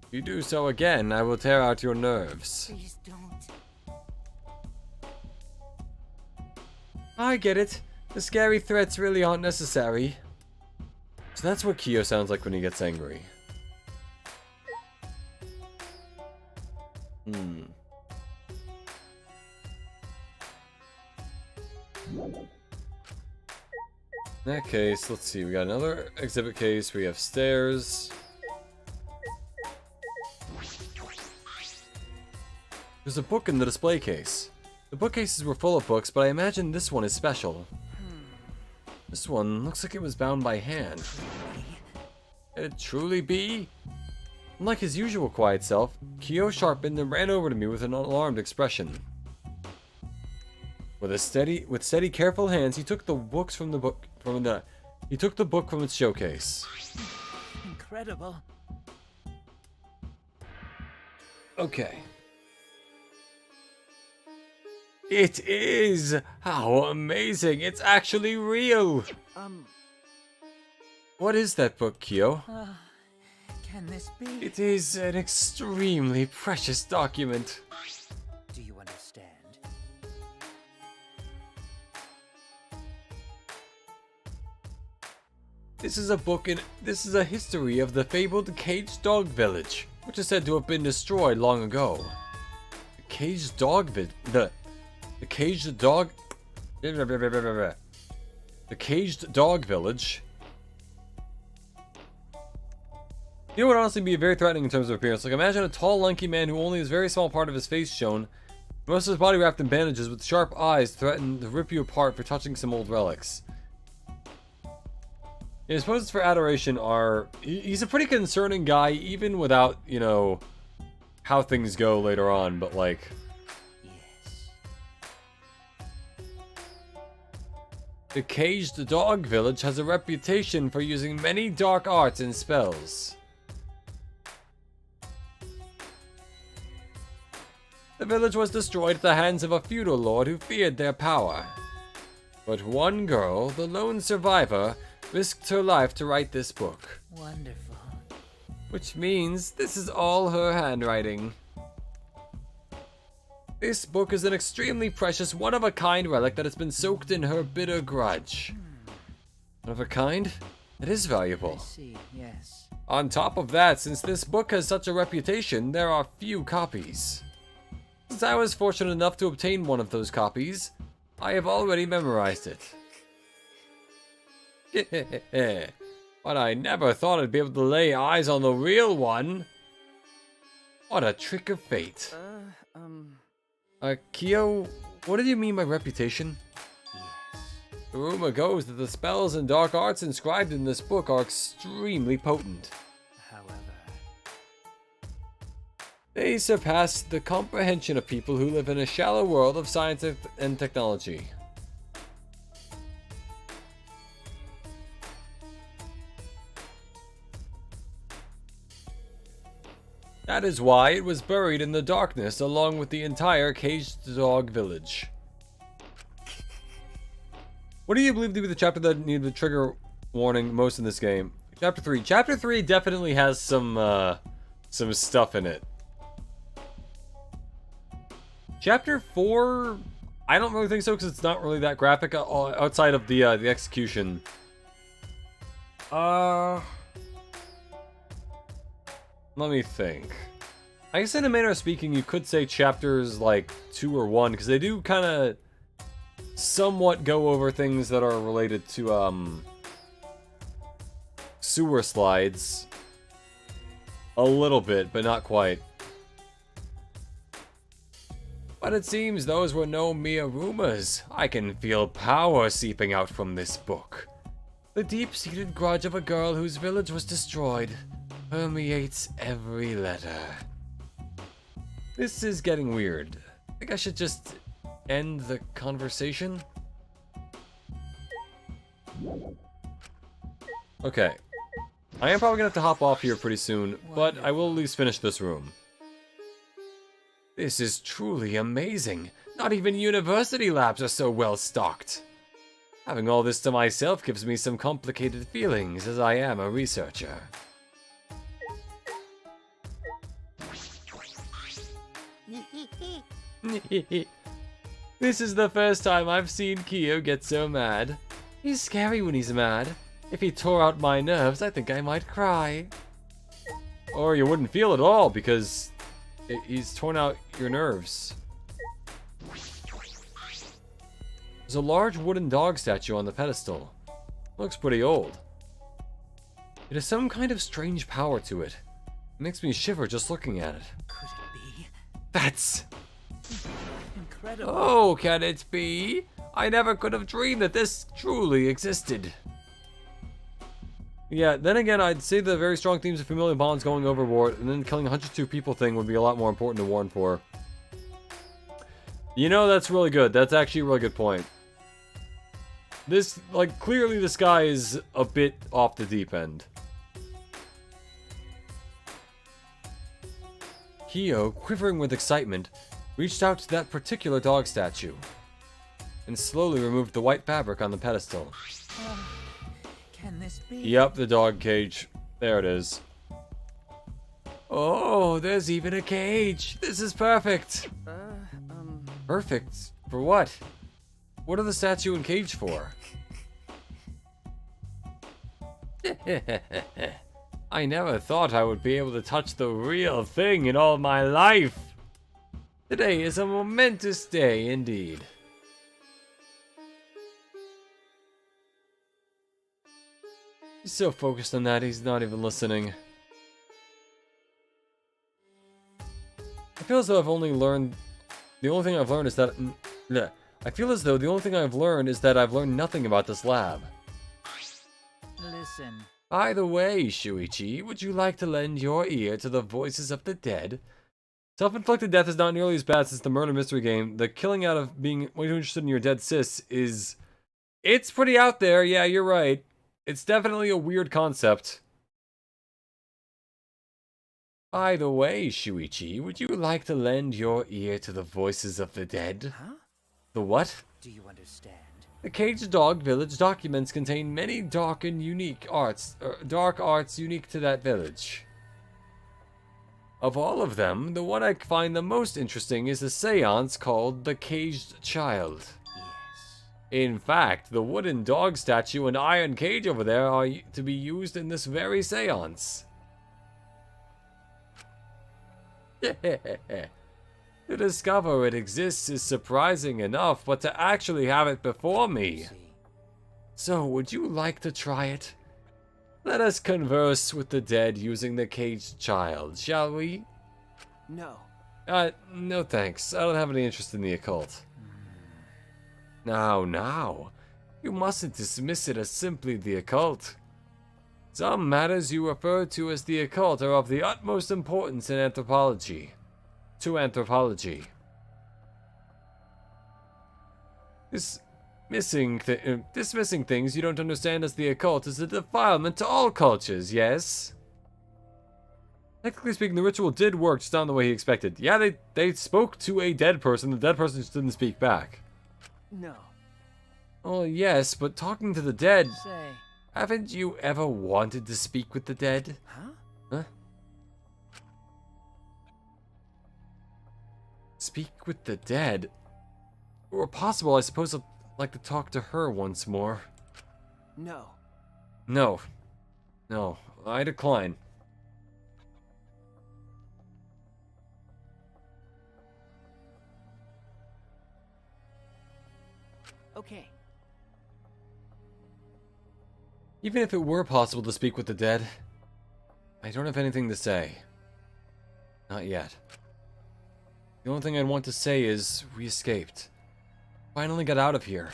If you do so again, I will tear out your nerves. Please don't. I get it. The scary threats really aren't necessary. So that's what Kyo sounds like when he gets angry. In that case, let's see, we got another exhibit case, we have stairs. There's a book in the display case. The bookcases were full of books, but I imagine this one is special. This one looks like it was bound by hand. Can it truly be? Unlike his usual quiet self, Kyo sharpened and ran over to me with an alarmed expression. With steady, careful hands, he took the books from its showcase. Incredible. Okay. It is! How amazing! It's actually real! What is that book, Kyo? Can this be? It is an extremely precious document. Do you understand? This is a history of the fabled Caged Dog Village, which is said to have been destroyed long ago. The Caged Dog The Caged Dog Village. He would honestly be very threatening in terms of appearance. Like, imagine a tall, lanky man who only has a very small part of his face shown, most of his body wrapped in bandages, with sharp eyes threaten to rip you apart for touching some old relics. His poses for adoration are... He's a pretty concerning guy, even without, you know, how things go later on, but like... Yes. The Caged Dog Village has a reputation for using many dark arts and spells. The village was destroyed at the hands of a feudal lord who feared their power. But one girl, the lone survivor, risked her life to write this book. Wonderful. Which means this is all her handwriting. This book is an extremely precious, one-of-a-kind relic that has been soaked in her bitter grudge. One of a kind? It is valuable. I see, yes. On top of that, since this book has such a reputation, there are few copies. Since I was fortunate enough to obtain one of those copies, I have already memorized it. But I never thought I'd be able to lay eyes on the real one. What a trick of fate. Kyo, what did you mean by reputation? Yes. The rumor goes that the spells and dark arts inscribed in this book are extremely potent. However... They surpass the comprehension of people who live in a shallow world of science and technology. That is why it was buried in the darkness along with the entire Caged Dog Village. What do you believe to be the chapter that needed the trigger warning most in this game? Chapter 3. Chapter 3 definitely has some stuff in it. Chapter 4, I don't really think so because it's not really that graphic outside of the execution. Let me think. I guess in a manner of speaking, you could say chapters like 2 or 1 because they do kind of somewhat go over things that are related to sewer slides. A little bit, but not quite. But it seems those were no mere rumors. I can feel power seeping out from this book. The deep-seated grudge of a girl whose village was destroyed permeates every letter. This is getting weird. I think I should just end the conversation. Okay. I am probably gonna have to hop off here pretty soon, but I will at least finish this room. This is truly amazing. Not even university labs are so well stocked. Having all this to myself gives me some complicated feelings as I am a researcher. This is the first time I've seen Kyo get so mad. He's scary when he's mad. If he tore out my nerves, I think I might cry. Or you wouldn't feel it at all because he's torn out your nerves. There's a large wooden dog statue on the pedestal. Looks pretty old. It has some kind of strange power to it. It makes me shiver just looking at it. Could it be? That's... Incredible. Oh, can it be? I never could have dreamed that this truly existed. Yeah, then again, I'd say the very strong themes of familial bonds going overboard and then killing 102 people thing would be a lot more important to warn for. You know, that's really good. That's actually a really good point. This, like, clearly this guy is a bit off the deep end. Kyo, quivering with excitement, reached out to that particular dog statue and slowly removed the white fabric on the pedestal. Can this be? Yep, the dog cage. There it is. Oh, there's even a cage. This is perfect. Perfect? For what? What are the statue and cage for? I never thought I would be able to touch the real thing in all my life. Today is a momentous day indeed. He's so focused on that, he's not even listening. I feel as though I've only learned... The only thing I've learned is that... I feel as though the only thing I've learned is that I've learned nothing about this lab. Listen. By the way, Shuichi, would you like to lend your ear to the voices of the dead? Self-inflicted death is not nearly as bad since the murder mystery game. The killing out of being way too interested in your dead sis is... It's pretty out there, yeah, you're right. It's definitely a weird concept. By the way, Shuichi, would you like to lend your ear to the voices of the dead? Huh? The what? Do you understand? The Caged Dog Village documents contain many dark arts unique to that village. Of all of them, the one I find the most interesting is a seance called the Caged Child. Yes. In fact, the wooden dog statue and iron cage over there are to be used in this very seance. To discover it exists is surprising enough, but to actually have it before me. So, would you like to try it? Let us converse with the dead using the Caged Child, shall we? No. No thanks. I don't have any interest in the occult. Now. You mustn't dismiss it as simply the occult. Some matters you refer to as the occult are of the utmost importance in anthropology. To anthropology. Dismissing things you don't understand as the occult is a defilement to all cultures, yes? Technically speaking, the ritual did work just not the way he expected. Yeah, they spoke to a dead person, the dead person just didn't speak back. No. Oh, yes, but talking to the dead... Say. Haven't you ever wanted to speak with the dead? Huh? Speak with the dead? Or possible, I suppose I'd like to talk to her once more. No. No, I decline. Okay. Even if it were possible to speak with the dead, I don't have anything to say. Not yet. The only thing I'd want to say is, we escaped. Finally got out of here.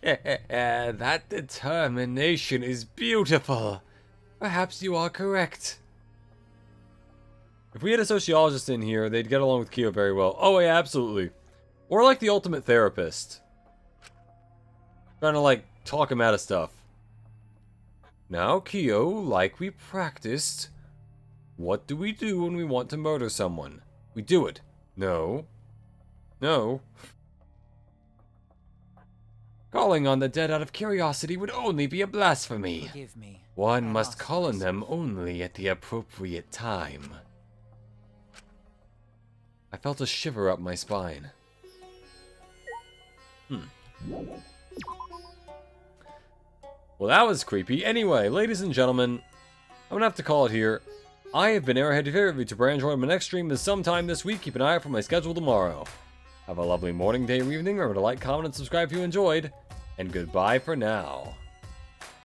That determination is beautiful. Perhaps you are correct. If we had a sociologist in here, they'd get along with Kyo very well. Oh yeah, absolutely. Or like the ultimate therapist. Trying to like talk him out of stuff. Now, Kyo, like we practiced, what do we do when we want to murder someone? We do it. No. Calling on the dead out of curiosity would only be a blasphemy. Forgive me. One must call on them only at the appropriate time. I felt a shiver up my spine. Well, that was creepy. Anyway, ladies and gentlemen, I'm gonna have to call it here. I have been Airhead VTuber. Enjoy my next stream is sometime this week. Keep an eye out for my schedule tomorrow. Have a lovely morning, day, or evening. Remember to like, comment, and subscribe if you enjoyed. And goodbye for now.